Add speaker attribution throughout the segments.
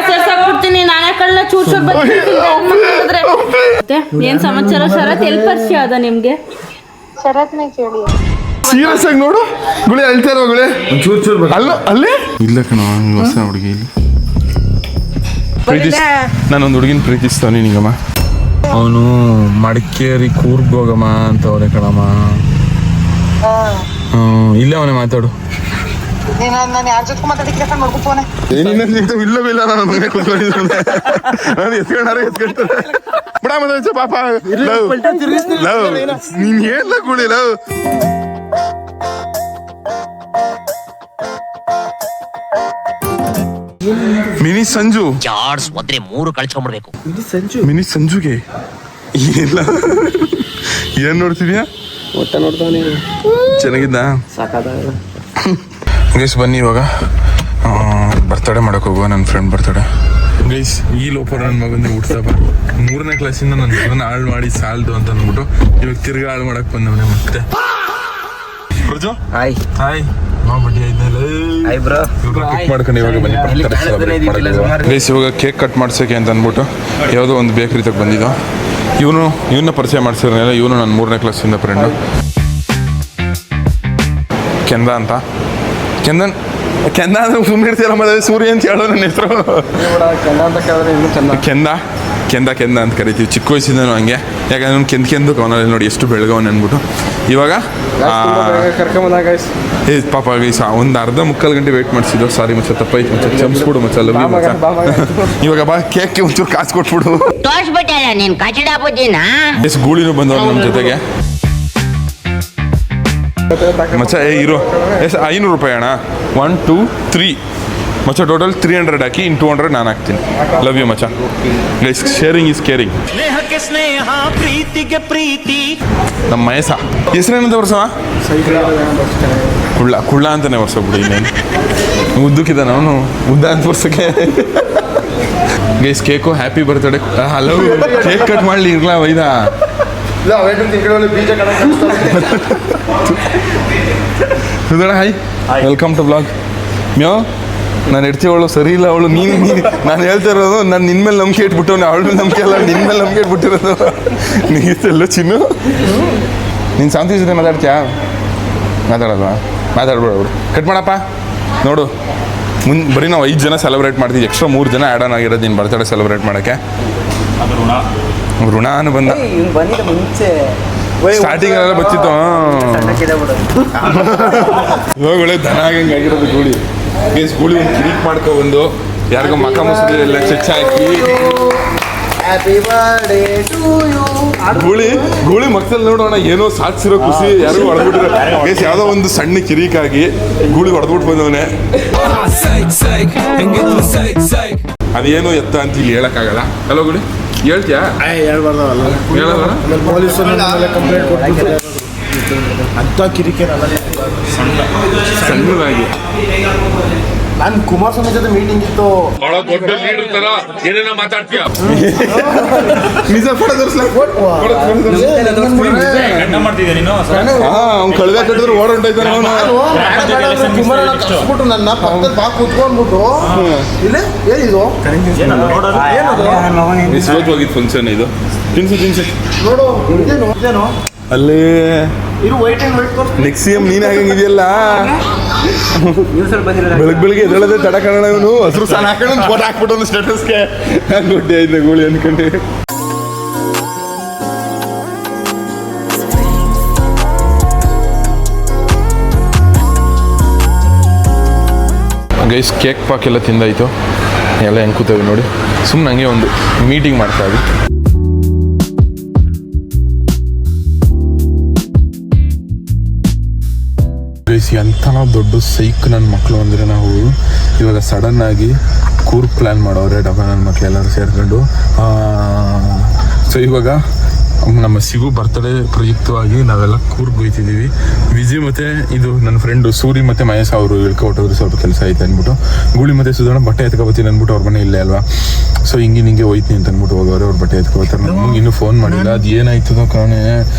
Speaker 1: ಸೇರ್ಸಾಕ್ಬಿಡ್ತೀನಿ ನಾನೇ ಕಳ್ಳ ಚೂರ್ ಚೂರ್ ಏನ್ ಸಮಾಚಾರ ಶರತ್ ಎಲ್ಲಿ ಪರಿಚಯ ಅದ ನಿಮ್ಗೆ
Speaker 2: ಸೀರಿಯಸ್ ಆಗಿ ನೋಡು ಗುಳಿ ಅಳ್ತಾ ಇರೋ ಗುಳಿ ಚೂರ್ ಅಲ್ಲ ಅಲ್ಲೇ ಇಲ್ಲ ಕಣ ಹೊಸ ಹುಡುಗಿ ಇಲ್ಲಿ ನಾನೊಂದು ಹುಡುಗಿನ ಪ್ರೀತಿಸ್ತಾನೆ ನಿಗಮ್ಮ ಅವನು ಮಡಿಕೇರಿ ಕೂರ್ಗ್ ಹೋಗಮ್ಮ ಅಂತ ಅವನೇ ಕಣಮ್ಮ ಇಲ್ಲೇ ಅವನೇ ಮಾತಾಡು ಇಲ್ಲವಿಲ್ಲ ನಾನು ಮನೆ ಕೂತ್ಕೊಂಡಿದ್ದೆ ನಾನು ಎತ್ಕೊಂಡಾರೆ ಎತ್ಕೊಳ್ತಾರೆ ಬಿಡ ಮತ್ತೆ ಪಾಪ ನೀನ್ ಏನ್ಲ ಗುಳಿ ಲವ್ ಮಿನಿ ಸಂಜು
Speaker 3: ಚಾರ್ಜ್ ಒದ್ರೆ 3 ಕಳ್ಸ್ಕೊಂಡ್ಬಿಡ್ಬೇಕು
Speaker 2: ಮಿನಿ ಸಂಜುಗೆ ಇಲ್ಲ ಏನ್ ನೋಡ್ತಿದ್ಯಾ ಚೆನ್ನಾಗಿದ್ದ ಗೈಸ್ ಬನ್ನಿ ಇವಾಗ ಬರ್ತಡೇ ಮಾಡಕ್ ಹೋಗುವ ನನ್ನ ಫ್ರೆಂಡ್ ಬರ್ತಡೇ ಗೈಸ್ ಈ ಲೋಪರ್ ನನ್ನ ಮಗಂದು ಹುಡ್ಸಪ್ಪ 3ನೇ ಕ್ಲಾಸಿಂದ ನನ್ನ ಮಗನ ಹಾಳು ಮಾಡಿ ಸಾಲ್ದು ಅಂತ ಅಂದ್ಬಿಟ್ಟು ಇವಾಗ ತಿರ್ಗಾ ಹಾಳು ಮಾಡಕ್ ಬಂದವನೇ ಮತ್ತೆ
Speaker 4: ಹಾಯ್
Speaker 2: ಹಾಯ್ ಬಡ್ಡಿ ಮಾಡ್ಕೊಂಡು ಇವಾಗ ಬನ್ನಿ ಗೈಸ್ ಇವಾಗ ಕೇಕ್ ಕಟ್ ಮಾಡ್ಸೋಕೆ ಅಂತ ಅಂದ್ಬಿಟ್ಟು ಯಾವುದೋ ಒಂದು ಬೇಕ್ರಿ ತಗ ಬಂದಿದ್ದು ಇವನ್ನ ಪರಿಚಯ ಮಾಡ್ಸಿರಲಿಲ್ಲ ಇವನು ನನ್ನ 3ನೇ ಕ್ಲಾಸಿಂದ ಫ್ರೆಂಡು ಕೆಂದ ಅಂತ ಕೆಂದ ಅಂದ್ರೆ ಸುಮ್ಮನೆ ಇರ್ತೀರ ಮತ್ತೆ ಸೂರ್ಯ ಅಂತ ಹೇಳೋ ನನ್ನ ಹೆಸರು ಕೆಂದ ಅಂತ ಕರಿತೀವಿ ಚಿಕ್ಕ ವಯಸ್ಸಿಂದನು ಹಂಗೆ ಯಾಕಂದ್ರೆ ಕೆಂದು ಅವನಲ್ಲಿ ನೋಡಿ ಎಷ್ಟು ಬೆಳಗವನ್ ಅಂದ್ಬಿಟ್ಟು ಇವಾಗ ಪಾಪ ಗೈಸ್ ಒಂದು ಅರ್ಧ ಮುಕ್ಕಾಲು ಗಂಟೆ ವೇಟ್ ಮಾಡಿಸಿದ್ದು ಸಾರಿ ಮಚ್ಚ ತಪ್ಪಾಯ್ತು ಮಚ್ಚ ಚಮ್ಸ್ಬಿಡು ಮಚ್ಚ ಇವಾಗ ಬಾ ಕೇಕ್ಗೆ ಒಂಚೂರು ಕಾಸು ಕೊಟ್ಬಿಡು ಎಷ್ಟು ಗೂಳಿನೂ ಬಂದವ್ರು ನಮ್ಮ ಜೊತೆಗೆ ಮಚ್ಚ ಇರೋ ಎಷ್ಟು 500 ರೂಪಾಯಿ ಅಣ್ಣ 1 2 3 ಮಚ್ಚ ಟೋಟಲ್ 300 ಹಾಕಿ ಇನ್ 200 ನಾನು ಹಾಕ್ತೀನಿ ಲವ್ ಯು ಮಚ್ಚ ಗೈಸ್ ಶೇರಿಂಗ್ ಈಸ್ ಕೇರಿಂಗ್ ನಮ್ಮ ಮಯಸ ಹೆಸರೇನಂತ ವರ್ಷ ಕುಳ್ಳ ಅಂತಾನೆ ವರ್ಷ ಬಿಡಿ ಇನ್ನೇನು ಉದ್ದಕ್ಕಿದ್ದಾನೆ ಅವನು ಉದ್ದ ಅಂತ ವರ್ಷಕ್ಕೆ guys cake happy birthday hello cake cut ಮಾಡಲಿ ಇರ್ಲಾ ವೈದಾ ಹಾಯ್ ವೆಲ್ಕಮ್ ಟು ಬ್ಲಾಗ್ ಮ್ಯೋ ನಾನು ಇಡ್ತೀವಳು ಸರಿ ಇಲ್ಲ ಅವಳು ನೀನು ನಾನು ಹೇಳ್ತಾ ಇರೋದು ನಾನು ನಿನ್ನ ಮೇಲೆ ನಂಬಿಕೆ ಇಟ್ಬಿಟ್ಟು ಅವಳ ಮೇಲೆ ನಂಬಿಕೆ ಅಲ್ಲ ನಿನ್ನ ಮೇಲೆ ನಂಬಿಕೆ ಇಟ್ಬಿಟ್ಟಿರೋದು ನೀಲ್ಲ ಚಿನ್ನು ನೀನು ಶಾಂತಿ ಜೊತೆ ಮಾತಾಡ್ತೀಯಾ ಮಾತಾಡಲ್ವಾ ಮಾತಾಡ್ಬೇಡ ಕಟ್ ಮಾಡಪ್ಪ ನೋಡು ಬರೀ ನಾವು 5 ಜನ ಸೆಲೆಬ್ರೇಟ್ ಮಾಡ್ತೀವಿ ಎಕ್ಸ್ಟ್ರಾ 3 ಜನ ಆ್ಯಡ್ ಆನ್ ಆಗಿರೋದು ನೀನು ಬರ್ತಡೇ ಸೆಲೆಬ್ರೇಟ್ ಮಾಡೋಕ್ಕೆ ಋಣಾನು ಬಂದ ಸ್ಟಾರ್ಟಿಂಗ್ ಎಲ್ಲ ಬಚ್ಚಿತ್ತು ಇವಾಗಲೇ ದನ ಆಗಂಗೆ ಆಗಿರೋದು ಗೂಳಿ ಗೂಳಿ ಒಂದು ಕಿರಿಕ್ ಮಾಡ್ಕೊಬಂದು ಯಾರಿಗೋ ಮಕ ಮುಸುಡಿ ಎಲ್ಲ ಚೆಚ್ಚ ಹಾಕಿ ಗೂಳಿ ಮಕ್ಕಳಲ್ಲಿ ನೋಡೋಣ ಏನೋ ಸಾಧಿಸಿರೋ ಖುಷಿ ಯಾರಿಗೂ ಹೊಡೆದ್ಬಿಟ್ರೆ ಗೇಸ್ ಯಾವುದೋ ಒಂದು ಸಣ್ಣ ಕಿರಿಕಾಗಿ ಗೂಳಿ ಹೊಡೆದ್ಬಿಟ್ಟು ಬಂದವನೇ ಅದೇನು ಎತ್ತ ಅಂತ ಇಲ್ಲಿ ಹೇಳಕ್ಕಾಗಲ್ಲ ಹಲೋ ಗುಡಿ ಹೇಳ್ತೀಯಾ
Speaker 5: ಅಂತ ಕಿರಿಕೆ
Speaker 2: ಸಣ್ಣದಾಗಿ
Speaker 5: ನಾನು ಕುಮಾರಸ್ವಾಮಿ ಜೊತೆ ಮೀಟಿಂಗ್ ಇತ್ತು
Speaker 2: ಏನೇನೋ ಮಾತಾಡ್ತೀಯ ಕಳೆದ ಕಟ್ಟಿದ್ರು ಓಡಾಡ್ತಾನೆ
Speaker 5: ಕುಮಾರ ನನ್ನ ಪಕ್ಕದ ಬಾ ಕೂತ್ಕೊಂಡ್ಬಿಟ್ಟು ಇಲ್ಲ ಏನಿದು
Speaker 2: ಹೋಗಿದ್ದು ಫಂಕ್ಷನ್ ಇದು ತಿನ್ಸಿ
Speaker 5: ನೋಡು ಇದೇನು
Speaker 2: ಅಲ್ಲಿ
Speaker 5: ಇರು ವೈಟ್ ಅಂಡ್ ವೈಟ್
Speaker 2: ನೆಕ್ಸಿಯಂ ನೀನ್ ಹಾಕಂಗಿದೆಯಲ್ಲ ಬೆಳಗ್ಗೆ ಎದಳದೆ ತಡ ಕಾರಣ ಇವನು ಹಸಿರು ಸಾಲ ಹಾಕೊಂಡು ಫೋಟೋ ಹಾಕ್ಬಿಟ್ಟು ಒಂದು ಸ್ಟೇಟಸ್ಗೆ ಗುಡ್ಡೆ ಆಯ್ತು ಗೂಳಿ ಅನ್ಕೊಂಡೆ ಗೈಸ್ ಕೇಕ್ ಪಾಕ್ ಎಲ್ಲ ತಿಂದಾಯ್ತು ಎಲ್ಲ ಹೆಂಗೆ ಕೂತೇವೆ ನೋಡಿ ಸುಮ್ಮನೆ ಹಂಗೆ ಒಂದು ಮೀಟಿಂಗ್ ಮಾಡ್ತಾ ಇದ್ವಿ ಎಂಥ ನಾವು ದೊಡ್ಡ ಸೈಕ್ ನನ್ನ ಮಕ್ಕಳು ಅಂದರೆ ನಾವು ಇವಾಗ ಸಡನ್ ಆಗಿ ಕೂರ್ಗ್ ಪ್ಲ್ಯಾನ್ ಮಾಡೋರೆ ಡಬ್ಬ ನನ್ನ ಮಕ್ಳು ಎಲ್ಲರೂ ಸೇರ್ಕೊಂಡು ಸೊ ಇವಾಗ ನಮ್ಮ ಸಿಗು ಬರ್ತಡೇ ಪ್ರಯುಕ್ತವಾಗಿ ನಾವೆಲ್ಲ ಕೂರ್ಗ್ ಹೋಯ್ತಿದ್ದೀವಿ. ವಿಜಿ ಮತ್ತೆ ಇದು ನನ್ನ ಫ್ರೆಂಡು ಸೂರಿ ಮತ್ತೆ ಮಹೇಶ್ ಅವರು ಇಳ್ಕೊಟ್ಟೋದ್ರು, ಸ್ವಲ್ಪ ಕೆಲಸ ಐತೆ ಅಂದ್ಬಿಟ್ಟು. ಗೂಳಿ ಮತ್ತೆ ಸುಧಾರಣ ಬಟ್ಟೆ ಎತ್ಕೊಬತ್ತೀನಿ ಅಂದ್ಬಿಟ್ಟು ಅವ್ರ ಮನೆ ಇಲ್ಲೇ ಅಲ್ವಾ, ಸೊ ಹಿಂಗೆ ಹೋಯ್ತೀನಿ ಅಂತ ಅಂದ್ಬಿಟ್ಟು ಹೋಗೋರು. ಅವ್ರು ಬಟ್ಟೆ ಎತ್ಕೊಬತ್ತಾರೆ. ನಮ್ಗೆ ಇನ್ನೂ ಫೋನ್ ಮಾಡಿಲ್ಲ, ಅದು ಏನಾಯ್ತದೋ ಕಾಣೆ.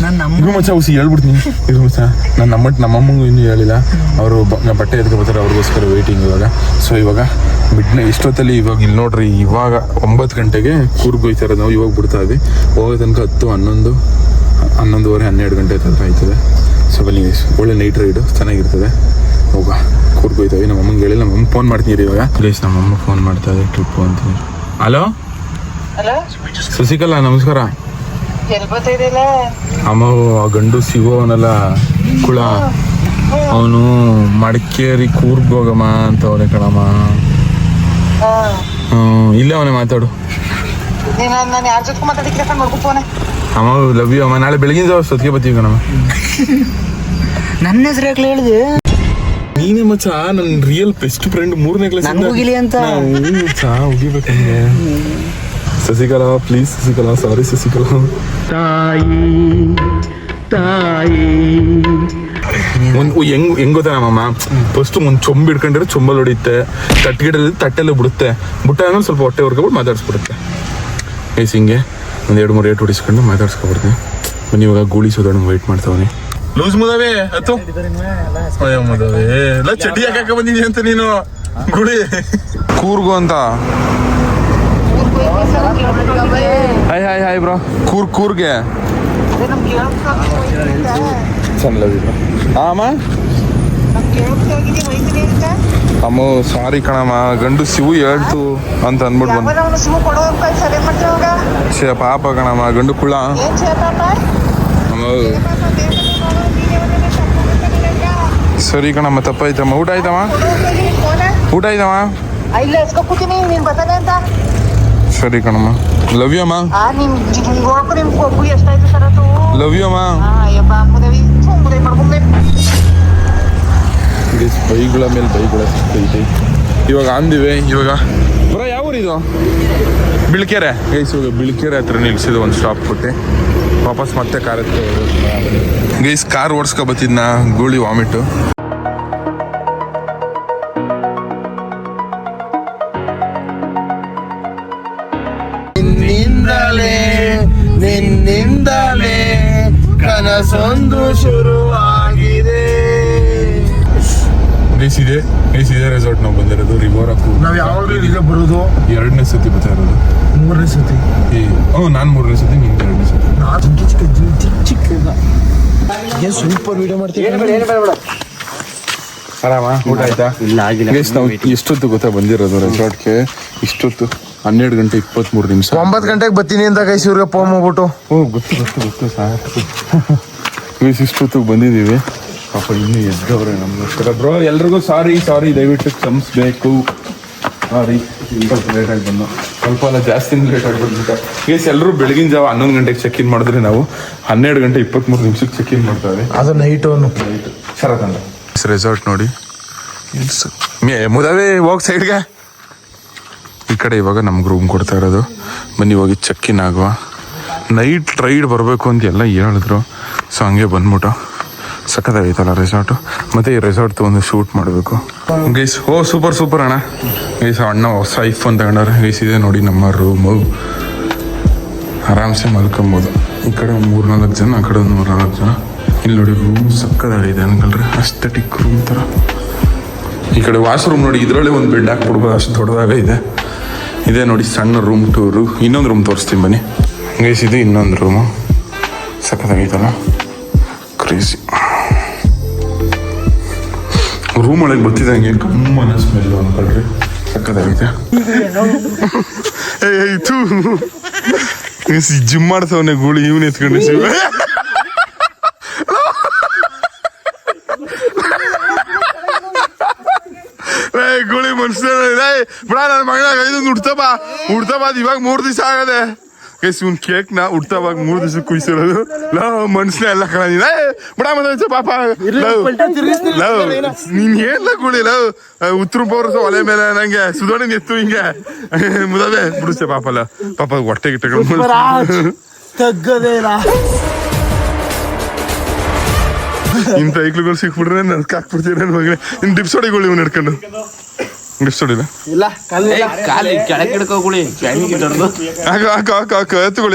Speaker 2: ಇರು ಮಚ್ಚ ಹುಸಿ ಹೇಳ್ಬಿಡ್ತೀನಿ, ಇರು ಮಚ್ಚ. ನಾನು ನಮ್ಮಮ್ಮಂಗೂ ಇನ್ನೂ ಹೇಳಿಲ್ಲ. ಅವರು ಬಟ್ಟೆ ಎತ್ಕೊಬತ್ತಾರೆ, ಅವ್ರಿಗೋಸ್ಕರ ವೇಟಿಂಗ್ ಇವಾಗ. ಸೊ ಇವಾಗ ಇಷ್ಟೊತ್ತಲ್ಲಿ ಇವಾಗ ಇಲ್ಲಿ ನೋಡ್ರಿ, ಇವಾಗ 9 ಗಂಟೆಗೆ ಕೂರ್ಗ್ ಹೋಯ್ತಾ ಇರೋದು ನಾವು. ಇವಾಗ ಬಿಡ್ತಾ ಇದ್ವಿ, ಹೋಗೋ ತನಕ 10, 11, 11:30, 12 ಗಂಟೆ ಹತ್ರ ಆಯ್ತದೆ. ಸೊ ಬನ್ನಿ, ಒಳ್ಳೆ ನೈಟ್ ರೈಡು ಚೆನ್ನಾಗಿರ್ತದೆ. ಹೋಗ ಕೂರ್ಗ್ ಹೋಯ್ತಾವೆ. ನಮ್ಮ ಅಮ್ಮಂಗೆ ಹೇಳಿಲ್ಲ, ನಮ್ಮ ಅಮ್ಮ ಫೋನ್ ಮಾಡ್ತೀನಿ ಇವಾಗ. ಗೈಸ್ ನಮ್ಮಮ್ಮ ಫೋನ್ ಮಾಡ್ತಾ ಇದೆ, ಟ್ರಿಪ್ಪು ಅಂತೀನಿ. ಹಲೋ ಶಶಿಕಲಾ, ನಮಸ್ಕಾರ. ಅಮ್ಮ ಗಂಡು ಸಿಗೋವನಲ್ಲ ಕುಳ, ಅವನು ಮಡಿಕೇರಿ ಕೂರ್ಗ್ ಹೋಗಮ್ಮ ಅಂತ ಅವನೇ ಕಣಮ್ಮ. ಇಲ್ಲೇ ಅವನೇ ಮಾತಾಡು. ಅಮ್ಮ ಲವ್ ಯು ಅಮ್ಮ. ನಾಳೆ ಬೆಳಗಿನ ಜಾವ ಸತ್ಗೆ ಬರ್ತೀವಿ ಕಣಮ್ಮ.
Speaker 4: ನನ್ನ ಹೆಸರು ಯಾಕೆ ಹೇಳಿದೆ?
Speaker 2: ನೀನೇ ಮಚ್ಚ, ನನ್ನ ರಿಯಲ್ ಬೆಸ್ಟ್ ಫ್ರೆಂಡ್. 3ನೇ ಕ್ಲಾಸ್
Speaker 4: ಹೋಗಿಲಿ ಅಂತ
Speaker 2: ಹೋಗಿಬೇಕಂಗೆ. ಶಶಿಕಲಾ ಪ್ಲೀಸ್, ಶಶಿಕಲಾ ಸಾರಿ ಶಶಿಕಲಾ. ಹೆಂಗ್ ಗೊತ್ತಾ ನಮ್ಮಮ್ಮ, ಫಸ್ಟ್ ಒಂದು ಚೊಂಬ್ ಹಿಡ್ಕೊಂಡಿರೋ ಚೊಂಬಲ್ಲಿ ಹೊಡಿಯುತ್ತೆ, ತಟ್ಟೆಗಿಡಲ್ಲಿ ತಟ್ಟೆಲ್ಲ ಬಿಡುತ್ತೆ, ಬುಟ್ಟ ಆಮೇಲೆ ಸ್ವಲ್ಪ ಹೊಟ್ಟೆ ಹೊರ್ಕೊಬಿಟ್ಟು ಮಾತಾಡ್ಸ್ಬಿಡುತ್ತೆ. ಏಸ್ ಹಿಂಗೆ 1-2-3 ಏಟ್ ಹೊಡಿಸ್ಕೊಂಡು ಮಾತಾಡ್ಸ್ಕೊಬಿಡ್ತೀನಿ. ಬನ್ನಿ ಇವಾಗ ಗೂಳಿ ಸೋದೋಣ ವೆಯ್ಟ್ ಮಾಡ್ತಾವನಿ. ಲೂಸ್ ಮುದವೇ ಅತ್ತು ಮುದವೇ ಎಲ್ಲ ಚಟಿ ಯಾಕೆ ಬಂದಿದ್ದೀನಿ ಅಂತ ನೀನು ಗುಳಿ ಕೂರ್ಗು ಅಂತ. Hi bro. ಕೂರ್ಗೆ ಅಮ್ಮ ಸಾರಿ ಕಣಮ್ಮ, ಗಂಡು ಶಿವು ಹೇಳ್ತು ಅಂತ ಅಂದ್ಬಿಟ್ಟು ಬಂದು. ಪಾಪ ಕಣಮ್ಮ, ಗಂಡು ಕುಳ. ಸರಿ ಕಣಮ್ಮ, ತಪ್ಪಾಯ್ತಮ್ಮ. ಊಟ ಆಯ್ತಮ್ಮ? ಸರಿ ಕಣಮ್ಮ. ಲವ್ ಯು ಅಮ್ಮ. ಲವ್ ಯು ಅಮ್ಮ. ಬೈಗಳ ಮೇಲೆ ಬೈಗಳ ಸಿಗ್ತೈತೆ. ಇವಾಗ ಅಂದಿವೆ. ಇವಾಗ ಬರೋ ಯಾವ ಊರಿದು? ಬಿಳ್ಕೆರೆ. ಗೈಸ್ ಇವಾಗ ಬಿಳ್ಕೆರೆ ಹತ್ರ ನಿಲ್ಸಿದ್ದು ಒಂದು ಸ್ಟಾಪ್ ಕೊಟ್ಟು ವಾಪಸ್ ಮತ್ತೆ ಕಾರ್ ಹತ್ರ. ಗೈಸ್ ಕಾರ್ ಓಡಿಸ್ಕೊ ಬತ್ತಿದ್ನ ಗೂಳಿ ವಾಮಿಟು.
Speaker 5: ನಿನ್ನಿಂದಲೇ ಕನಸೊಂದು ಶುರುವಾಗಿದೆ.
Speaker 2: ಇದೆ ರೆಸಾರ್ಟ್ ನಾವು ಬಂದಿರೋದು, ರಿವೋರಾ ಕೂರ್ಗ್.
Speaker 5: ನಾವು ಯಾವಾಗ ಬರೋದು?
Speaker 2: 2ನೇ ಸತಿ ಬರ್ತಾ ಇರೋದು.
Speaker 5: 3ನೇ ಸತಿ.
Speaker 2: ನಾನು 3ನೇ ಸತಿ, ನೀನು 2ನೇ ಸತಿ.
Speaker 5: ಸೂಪರ್ ವಿಡಿಯೋ ಮಾಡ್ತೀವಿ.
Speaker 2: ಆರಾಮ? ಊಟ ಆಯ್ತಾ? ನಾವು ಎಷ್ಟೊತ್ತು ಗೊತ್ತಾ ಬಂದಿರೋದು ರೆಸಾರ್ಟ್ಗೆ? ಇಷ್ಟೊತ್ತು 12 ಗಂಟೆ 23 ನಿಮಿಷ.
Speaker 5: 9 ಗಂಟೆಗೆ ಬರ್ತೀನಿ ಅಂತ ಗೈಸ್ ಇವ್ರಿಗೆ ಫೋನ್ ಮಾಡ್ಬಿಟ್ಟು.
Speaker 2: ಗೊತ್ತು ಸಾಕು. ಇಷ್ಟೊತ್ತಿಗೆ ಬಂದಿದ್ದೀವಿ. ಪಾಪ ಇನ್ನೂ ಎದ್ದವ್ರೆ ನಮ್ಗೋಸ್ಕರ. ಬ್ರೋ ಎಲ್ರಿಗೂ ಸಾರಿ ದಯವಿಟ್ಟು ಕ್ಷಮಿಸ್ಬೇಕು. ಸಾರಿ ಸ್ವಲ್ಪ ಲೇಟಾಗಿ ಬಂದು, ಸ್ವಲ್ಪ ಅಲ್ಲ ಜಾಸ್ತಿನೇ ಲೇಟಾಗಿ ಬಂದ್ಬಿಟ್ಟು. ಎಲ್ಲರೂ ಬೆಳಗಿನ ಜಾವ 11 ಗಂಟೆಗೆ ಚೆಕ್ ಇನ್ ಮಾಡಿದ್ರೆ ನಾವು 12 ಗಂಟೆ 23 ನಿಮಿಷಕ್ಕೆ ಚೆಕ್ ಇನ್ ಮಾಡ್ತಾವೆ.
Speaker 5: ಅದು ನೈಟು
Speaker 2: ಶರತ್ ರೆಸಾರ್ಟ್ ನೋಡಿ. ಮುದವೇ ಹೋಗಿ ಸೈಡ್ಗೆ. ಈ ಕಡೆ ಇವಾಗ ನಮ್ಗೆ ರೂಮ್ ಕೊಡ್ತಾ ಇರೋದು. ಬನ್ನಿ ಹೋಗಿ ಚೆಕ್ ಇನ್ ಆಗುವ. ನೈಟ್ ರೈಡ್ ಬರಬೇಕು ಅಂತ ಎಲ್ಲ ಹೇಳಿದ್ರು. ಸೊ ಹಂಗೆ ಬಂದ್ಬಿಟ್ಟು ಸಖತ್ತಾಗೈತಲ್ಲ ರೆಸಾರ್ಟು. ಮತ್ತು ಈ ರೆಸಾರ್ಟ್ ಒಂದು ಶೂಟ್ ಮಾಡಬೇಕು ಗೈಸ್. ಸೂಪರ್ ಅಣ್ಣ. ಗೈಸ್ ಅಣ್ಣ ಹೊಸ ಐಫೋನ್ ತಗೊಂಡವ್ರೆ ಗೈಸ್. ಇದೆ ನೋಡಿ ನಮ್ಮ ರೂಮು. ಆರಾಮ್ಸೆ ಮಲ್ಕೊಬೋದು. ಈ ಕಡೆ 3-4 ಜನ, ಆ ಕಡೆ 3-4 ಜನ. ಇಲ್ಲಿ ನೋಡಿ ರೂಮ್ ಸಕ್ಕತ್ತಾಗಿದೆ ಅನ್ಕಲ್ರಿ, ಅಸ್ಥೆಟಿಕ್ ರೂಮ್ ಥರ. ಈ ಕಡೆ ವಾಶ್ರೂಮ್ ನೋಡಿ, ಇದರಲ್ಲೇ ಒಂದು ಬೆಡ್ ಹಾಕ್ಬಿಡ್ಬೋದು, ಅಷ್ಟು ದೊಡ್ಡದಾಗ ಇದೆ. ಇದೇ ನೋಡಿ ಸಣ್ಣ ರೂಮ್ ಟೂರು. ಇನ್ನೊಂದು ರೂಮ್ ತೋರಿಸ್ತೀನಿ ಬನ್ನಿ ಗೈಸ್. ಇದು ಇನ್ನೊಂದು ರೂಮು, ಸಖತ್ತಾಗೈತಲ್ಲ, ಕ್ರೇಜಿ. ರೂಮ್ ಒಳಗೆ ಬರ್ತಿದ್ದಂಗೆ ಕಮ್ಮನ ಸ್ಮೆಲ್ಲು ಅನ್ಕೊಳ್ರಿ, ಸಖತ್ತಾಗೈತೆ. ಜಿಮ್ ಮಾಡ್ತವನೆ ಗೂಳಿ, ಇವನ್ ಎತ್ಕೊಂಡು ಶಿವ. ಗೂಳಿ ಮನುಷ್ಯ ಬಿಡ. ನನ್ನ ಮಗನಾಗ 5 ಉಡ್ತಾ ಬಾ ಇವಾಗ 3 ದಿವಸ ಆಗದೆ ಗೈಸ್. ಇವ್ನು ಕೇಕ್ನ ಉಡ್ತಾವಾಗ 3 ದಿವಸ ಕುಯ್ಸಿರೋದು. ಮನುಷ್ಯನ ಎಲ್ಲ ಕಣ ಬಿಡ ಮದ ಪಾಪ. ನೀನ್ ಏನ್ಲ ಗೂಳಿ ಉತ್ತರ ಪೌರಸ ಒಲೆ ಮೇಲೆ ನಂಗೆ ಸುಧಾರಣೆ ಎತ್ತು ಹಿಂಗೆ ಮುದವೇ ಬಿಡಿಸ್ತೆ ಪಾಪಲ್ಲ. ಪಾಪ ಹೊಟ್ಟೆ ಗಿಟ್ಟಗಳು
Speaker 5: ತಗ್ಗದೇ ಇಲ್ಲ.
Speaker 2: ಇಂಥ ಐಕ್ಳುಗಳು ಸಿಕ್ಬಿಟ್ರೆ ನನ್ಗೆ ಹಾಕ್ಬಿಡ್ತೀರ ನನ್ನ ಮಗನೇ. ಇನ್ನು ಡಿಪ್ಸ್ ಹೊಡಿಗಳು ಇವ್ನು ಹಿಡ್ಕೊಂಡು ಡಿಪ್ಸ್ ಹೊಡಿಲ್ಲ.
Speaker 5: ಇಲ್ಲ
Speaker 4: ಕಾಲಿ ಕೆಳಗೆ ಹಿಡ್ಕೋಗುಳಿ
Speaker 2: ಹಾಕು ಎತ್ತುಗಳು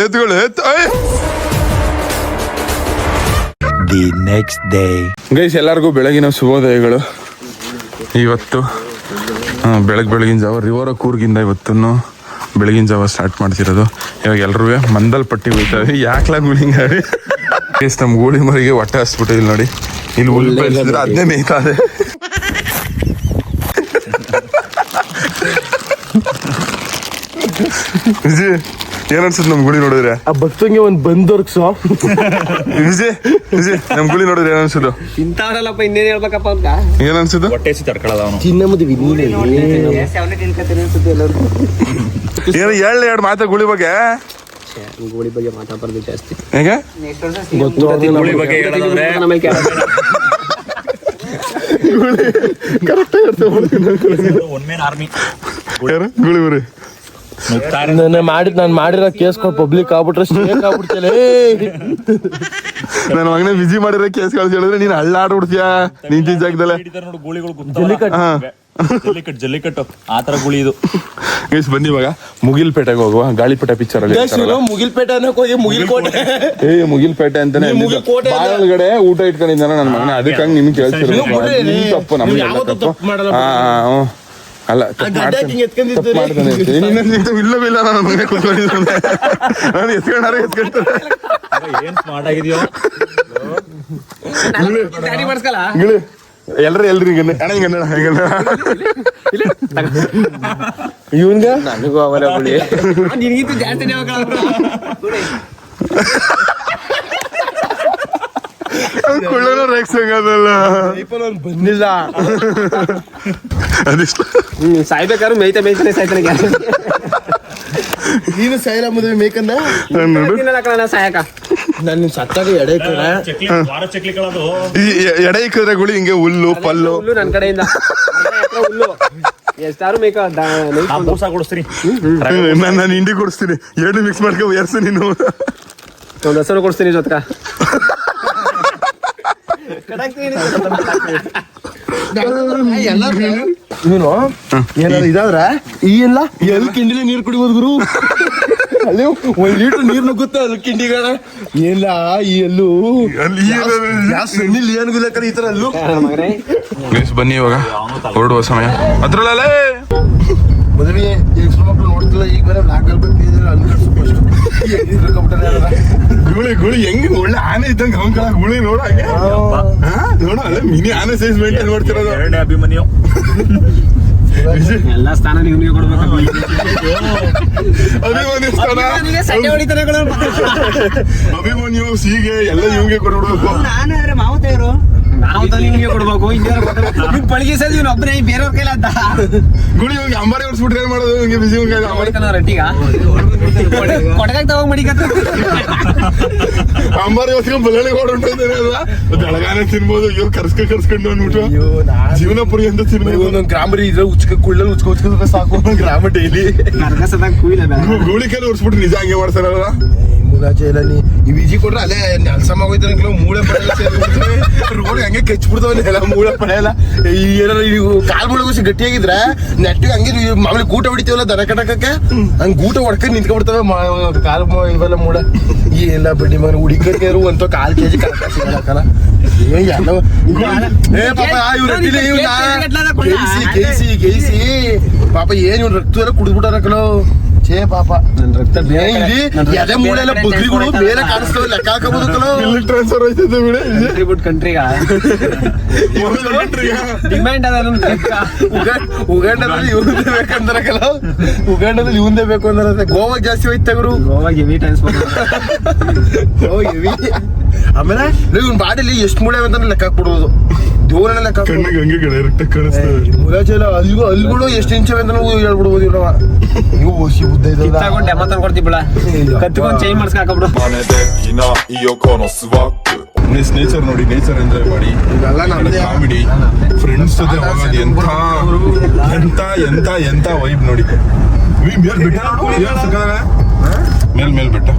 Speaker 6: The next day.
Speaker 2: ಗೈಸ್ ಎಲ್ಲರಿಗೂ ಬೆಳಗಿನ ಶುಭೋದಯಗಳು. ಇವತ್ತು ಬೆಳಗಿನ ಜಾವ ರಿವರ ಕೂರ್ಗಿಂದ ಇವತ್ತನ್ನು ಬೆಳಗಿನ ಜಾವ ಸ್ಟಾರ್ಟ್ ಮಾಡ್ತಿರೋದು. ಇವಾಗ ಎಲ್ಲರೂ ಮಂದಲ್ ಪಟ್ಟಿ ಹೋಯ್ತಾವೆ. ಯಾಕ್ಲ ಗುಳಿಂಗಾವೆ ಗೈಸ್, ನಮ್ಮ ಗೋಳಿ ಮರಿಗೆ ಹೊಟ್ಟೆ ಹಸ್ಬಿಟ್ಟಿಲ್ಲ ನೋಡಿ. ಇಲ್ಲಿ ಹುಲ್ಲು ಬೆಳೆಸಿದ್ರೆ ಅದನ್ನೇ ಮೇಯ್ತಾದೆ. ವಿಜಯ್ ಏನ್ ಅನ್ಸುತ್ತೆ ನಮ್ ಗುಳಿ ನೋಡಿದ್ರೆ?
Speaker 5: ಆ ಭಕ್ತಂಗೆ ಒಂದ್ ಬಂದೋರ್ಗ್ಸೋ.
Speaker 2: ವಿಜಯ್ ನಮ್ ಗುಳಿ ನೋಡಿದ್ರೆ ಏನ್ ಅನ್ಸುದು?
Speaker 4: ಇಂಥವ್ರಲ್ಲಪ್ಪ ಇನ್ನೇನ್ ಹೇಳ್ಬೇಕಪ್ಪ ಅಂತ
Speaker 2: ಏನ್ ಅನ್ಸುದು?
Speaker 5: ತಿನ್ನಮದು
Speaker 2: ಏನು ಎರಡು ಮಾತಾ ಗುಳಿ ಬಗ್ಗೆ
Speaker 4: ಗೋಳಿ ಬಗ್ಗೆ ಮಾತಾಡ್ಬಾರ್ದು ಜಾಸ್ತಿ.
Speaker 2: ಹೇಗೆ
Speaker 4: ಗೋಳಿ ಬಗ್ಗೆ ಹೇಳೋದಾದ್ರೆ
Speaker 2: ಗುಳಿ ಬರೀ
Speaker 5: ನಾನು ಮಾಡಿರೋ ಕೇಸ್ಗಳು ಪಬ್ಲಿಕ್ ಆಗ್ಬಿಟ್ರೆ ಸ್ಟೇಕ್ ಆಗ್ಬಿಡ್ತೇನೆ.
Speaker 2: ನನ್ನ ಮಗನೇ ವಿಜಿ ಮಾಡಿರೋ ಕೇಸ್ ಹೇಳಿದ್ರೆ ನೀನ್ ಹಳ್ಳ ಆಡ್ಬಿಡ್ತೀಯ ನಿಂತಿದ್ದ ಜಾಗದಲ್ಲೇ.
Speaker 7: ಜಲ್ಲಿಕಟ್ಟು ಆ ತರ ಗುಳಿ ಇದು.
Speaker 2: ಗೈಸ್ ಬನ್ನಿ ಇವಾಗ ಮುಗಿಲ್ಪೇಟೆಗೆ ಹೋಗುವ. ಗಾಳಿಪಟ ಪಿಕ್ಚರ್ ಅಲ್ಲಿ
Speaker 5: ಮುಗಿಲ್ಪೇಟೆ ಅನ್ನಕ್ ಹೋಗಿ ಮುಗಿಲ್ಕೋಟೆ.
Speaker 2: ಮುಗಿಲ್ಪೇಟೆ ಅಂತಾನೆ ಬಾಳೊಳಗಡೆ ಊಟ ಇಟ್ಕೊಂಡಿದ್ದಾನ ನನ್ನ ಮಗನ. ಅದಕ್ಕೆ ಹಂಗೆ ನಿಮ್ಗೆ ಕೇಳ್ತಿರೋದು ತಪ್ಪು. ನಮ್ಗೆ ಅಲ್ಲ ಇಲ್ಲವಿಲ್ಲ ನನ್ನ ಮನೆ ಕೂತ್ಕೊಂಡಿದ್ದಾನೆ. ನಾನು ಎತ್ಕೊಂಡಾರೆ ಎತ್ಕೊಳ್ತಾರೆ.
Speaker 7: ಏನ್ ಸ್ಮಾರ್ಟ್ ಆಗಿದ್ಯೋ
Speaker 2: ಎಲ್ರಿ ಅಣ್ಣ
Speaker 5: ಇವನ್ಗ
Speaker 4: ನನಗೂ ಅವರ ಗುಳಿ ನಿನಗಿಂತ ಜಾಸ್ತಿನೇ
Speaker 5: ಬಂದಿಲ್ಲ.
Speaker 2: ಅದಿಷ್ಟು
Speaker 4: ಸಾಯ್ಬೇಕಾದ್ರು ಮೇಯ್ತಾನೆ ಸಾಯ್ತಾನೆ.
Speaker 5: ನೀನು ಸಾಯಿಲ ಮದುವೆ ಮೇಕಂದ
Speaker 4: ಸಾಯಕ
Speaker 5: ನಾನು ಸತ್ತಾಗ ಎಡೆ
Speaker 2: ಎಡೆ ಇಕ್ಕಿದ್ರೆ ಗುಳಿ ಹಿಂಗೆ ಹುಲ್ಲು ಪಲ್ಲು
Speaker 4: ಹುಲ್ಲು ನನ್ನ ಕಡೆಯಿಂದ ಹುಲ್ಲು ಎಷ್ಟಾರು ಮೇಕ
Speaker 7: ಕೊಡಿಸ್ತೀನಿ.
Speaker 2: ನಾನು ಹಿಂಡಿ ಕೊಡಿಸ್ತೀನಿ. ಎರಡು ಮಿಕ್ಸ್ ಮಾಡ್ಕೊ ಎರ್ಸು ನೀನು.
Speaker 4: ಒಂದು ಹೆಸರು ಕೊಡಿಸ್ತೀನಿ ಜೊತೆಗ.
Speaker 5: ಇವನು ಏನಾದ್ರು ಇದಾದ್ರ ಈ ಎಲ್ಲ ಎಲ್ ಕಿಂಡಿಲಿ ನೀರ್ ಕುಡಿಬೋದು ಗುರು. ಅಲ್ಲಿ 1 ಲೀಟರ್ ನೀರ್ ನುಗ್ಗುತ್ತೆ ಅಲ್ಲಿ ಕಿಂಡಿಗಳ. ಏನಿಲ್ಲ ಈ ಎಲ್ಲೂ ಸಣ್ಣಿಲ್ ಏನ್ ಗುಲಕರ ಈ ತರ ಅಲ್ಲೂ.
Speaker 2: ಬನ್ನಿ ಇವಾಗ ಹೊರಡುವ ಸಮಯ. ಅದ್ರಲ್ಲೇ
Speaker 5: ಮದುವೆ ಹೆಸರು ಮಕ್ಳು ನೋಡ್ತಿಲ್ಲ. ಈಗ ಬೇರೆ ನಾಲ್ಕಲ್ಲಿ ಬರ್ತಿದ್ರೆ ಅಲ್ಲಿ
Speaker 2: ಗುಳಿ ಹೆಂಗ್ ಒಳ್ಳೆ ಆನೆ ಇದ್ದಂಗೆ ಅವನ್ಕಳ ಗುಳಿ ನೋಡ ನೋಡ ಅಲ್ಲ ಮಿನಿ ಆನೆ ಸೈಜ್ ಮೇಂಟೈನ್ ಮಾಡ್ತಿರೋದು.
Speaker 7: ಎರಡನೇ ಅಭಿಮನ್ಯು
Speaker 4: ಎಲ್ಲ ಸ್ಥಾನ ನೀವು ಕೊಡ್ಬೇಕು.
Speaker 2: ಅಭಿಮನ್ಯು ಸೀಗೆ ಎಲ್ಲ ಇವ್ಗೆ ಕೊಡ್ಬಿಡ್ಬೇಕು.
Speaker 4: ನಾವು ನಿಮ್ಗೆ ಕೊಡ್ಬೇಕು. ನಿಮ್ ಪಳಿಗೆ ಸದ್ ಇವ್ನು ಒಬ್ಬನೇ ಬೇರೆಯವ್ರ ಕೈಲ ಅಂತ
Speaker 2: ಗುಳಿ ಇವಾಗ ಅಂಬಾರಿ ಹೊಡ್ಸ್ಬಿಟ್ರೆ ಏನ್ ಮಾಡೋದು? ಹಿಂಗೆ ಬಿಸಿ
Speaker 4: ರಟ್ಟಿಗ ಕೊಡಗಾಗ ತಗೊಂಡ್ ಮಡಿಕತ್ತ
Speaker 2: ಅಂಬಾರಿ ಹೊಸ್ಕೊಂಡ್ ಬಲ್ಲಳಿ ಹೊಡ್ಬಿಟ್ಟಿದ್ದೇನೆ ಅಲ್ವಾ? ಬೆಳಗಾನೆ ತಿನ್ಬೋದು. ಇವ್ರು ಕರ್ಸ್ಕೊಂಡು ಅಂದ್ಬಿಟ್ಟು ಜೀವನ ಪುರಿ ಅಂತ ತಿನ್ಬೋದು.
Speaker 5: ಒಂದೊಂದು ಗ್ರಾಮರಿ ಇದ್ರೆ ಕುಳ್ಳಲ್ಲಿ ಉಚ್ಕೋದ್ರೆ ಸಾಕು. ಗ್ರಾಮ ಡೈಲಿ
Speaker 4: ನರ್ಗಸದಾಗ ಕುಯ್ಲ
Speaker 2: ಗೂಳಿ ಕೈಲಿ ಹೊಡ್ಸ್ಬಿಟ್ಟು ನಿಜ ಹಂಗೆ ಮಾಡ್ತಾರಲ್ಲ.
Speaker 5: ಮುಲಾಚೆ ಇಲ್ಲ ನೀ ಈ ವಿಜಿ ಕೊಟ್ರೆ ಅಲ್ಲೇ ನೆಲ್ಸಮ ಹೋಯ್ತಾರೆ. ಮೂಳೆ ಪಡೆಯಲ್ಲ ರೋಡ್ ಹಂಗೆ ಕೆಚ್ಬಿಡ್ತಾವ ಎಲ್ಲ ಮೂಳೆ ಪಡೆಯಲ್ಲ. ಈ ಏನಾರ ಕಾಲ್ ಮುಳಗುಸಿ ಗಟ್ಟಿಯಾಗಿದ್ರೆ ನೆಟ್ಟಿಗೆ ಹಂಗೆ ಮಾಮೂಲಿ ಗೂಟ ಹೊಡಿತೀವಲ್ಲ ದನ ಕಟ್ಟಕ್ಕೆ ಹಂಗೆ ಗೂಟ ಹೊಡ್ಕೊಂಡು ನಿಂತ್ಕೊಂಡ್ಬಿಡ್ತವೆ ಕಾಲ್ ಇವೆಲ್ಲ ಮೂಳೆ. ಈ ಎಲ್ಲ ಬಡ್ಡಿ ಮನೆ ಹುಡುಗರು ಅಂತ 1/4 kg ಕಲ್ಲ. ಗೇಸಿ ಪಾಪ ಏನ್ ಇವ್ನು ರಕ್ತ ಎಲ್ಲ ಕುಡಿದ್ಬಿಟ್ಟಾರಕಲೋ. ಛೇ ಪಾಪ ನನ್ ರಕ್ತ ಎದೆ ಮೂಳೆ ಎಲ್ಲ ಬಗ್ಲಿಗಳು ಬೇರೆ ಕಾಣಿಸ್ತವೆ. ಲೆಕ್ಕ ಹಾಕಬಹುದಕ್ಕಲೋ.
Speaker 2: ಟ್ರಾನ್ಸ್ಫರ್ ಆಯ್ತದೆ
Speaker 4: ಕಂಟ್ರಿಗ ಡಿಮ್ಯಾಂಡ್ ಅದ
Speaker 5: ಉಗಾಂಡದಲ್ಲಿ ಇವಂದೇ ಬೇಕಂದ್ರಕಲ. ಉಗಾಂಡದಲ್ಲಿ ಇವಂದೇ ಬೇಕು ಅಂದ್ರೆ ಗೋವಾಗ ಜಾಸ್ತಿ ಹೋಯ್ತವರು.
Speaker 4: ಗೋವಾಗ ಹೆವಿ ಟ್ರಾನ್ಸ್ಫರ್.
Speaker 5: ಆಮೇಲೆ ಇವ್ನ ಬಾಡಿಲಿ ಎಷ್ಟು ಮೂಳೆ ಅಂತ ಲೆಕ್ಕ ಹಾಕ್ಬಿಡ್ಬೋದು. ದೇವರನ್ನ ಲೆಕ್ಕ
Speaker 2: ಕಣ್ಣಿಗೆ ಹಂಗೆ ಡೈರೆಕ್ಟ್ ಕಾಣಿಸ್ತದೆ.
Speaker 5: ಮುಲಾಚೆಲ್ಲ ಅಲ್ಗಳು ಎಷ್ಟು ಇಂಚವೆ ಅಂತ ಹೇಳ್ಬಿಡ್ಬೋದು. ಇವ್ನವ ಇವು ಓಸಿ ಉದ್ದ ಇದ್ದಲ್ಲ
Speaker 4: ಕಿತ್ತಾಕೊಂಡು ಡೆಮ ತಂದ್ಕೊಡ್ತೀವಿ ಕತ್ಕೊಂಡು ಚೇಂಜ್ ಮಾಡ್ಸ್ಕಾಕಬಿಡು.
Speaker 2: ನೇಚರ್ ನೋಡಿ, ನೇಚರ್ ಎಂಜಾಯ್ ಮಾಡಿ. ಕಾಮಿಡಿ ಫ್ರೆಂಡ್ಸ್ ಜೊತೆ ಹೋಗೋದು ಎಂತ ವೈಬ್ ನೋಡಿ. ಮೇಲ್ ಬೆಟ್ಟ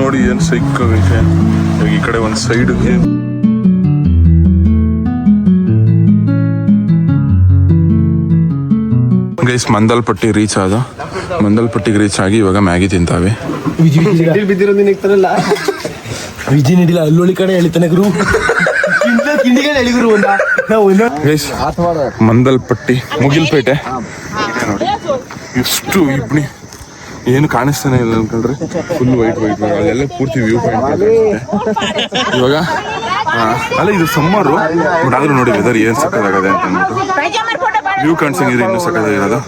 Speaker 2: ನೋಡಿ ಏನು ಸಿಕ್ಕಾಗೈತೆ. ಈ ಕಡೆ ಒಂದು ಸೈಡ್ಗೆ ಗೈಸ್ ಮಂದಲ್ಪಟ್ಟಿ ರೀಚ್ ಆದ. ಮಂದಲ್ಪಟ್ಟಿಗೆ ರೀಚ್ ಆಗಿ ಇವಾಗ ಮ್ಯಾಗಿ ತಿಂತಾವೆ.
Speaker 4: ಬಿದ್ದಿರೋದು ನಿಗ್ತಾರಲ್ಲ ವಿಜಿ ನೀಡಿಲ್ಲ ಅಲ್ಲೊಳಿ ಕಡೆ ಎಳಿತಾನೆ ಗುರು ಕಿಂಡಿಗೆ ಎಳಿಗುರು
Speaker 2: ಗೈಸ್ ಮಂದಲ್ಪಟ್ಟಿ ಮುಗಿಲ್ಪೇಟೆ ನೋಡಿ ಎಷ್ಟು ಇಬ್ನಿ ಏನು ಕಾಣಿಸ್ತಾನೆ ಇಲ್ಲ ಅನ್ಕೊಂಡ್ರೆ ಫುಲ್ ವೈಟ್ ಅಲ್ಲೆಲ್ಲ ಪೂರ್ತಿ ವ್ಯೂ ಪಾಯಿಂಟ್ ಇವಾಗ ಅಲ್ಲ ಇದು ಸಮ್ಮರು ಬಟ್ ಆದ್ರೂ ನೋಡಿ ವೆದರ್ ಏನ್ ಸಕ್ಕದಾಗದೆ ಅಂತ ಅಂದ್ಬಿಟ್ಟು ವ್ಯೂ ಕಾಣಿಸಂಗಿದ್ರೆ ಇನ್ನೂ ಸಕ್ಕದಾಗಿರೋದು.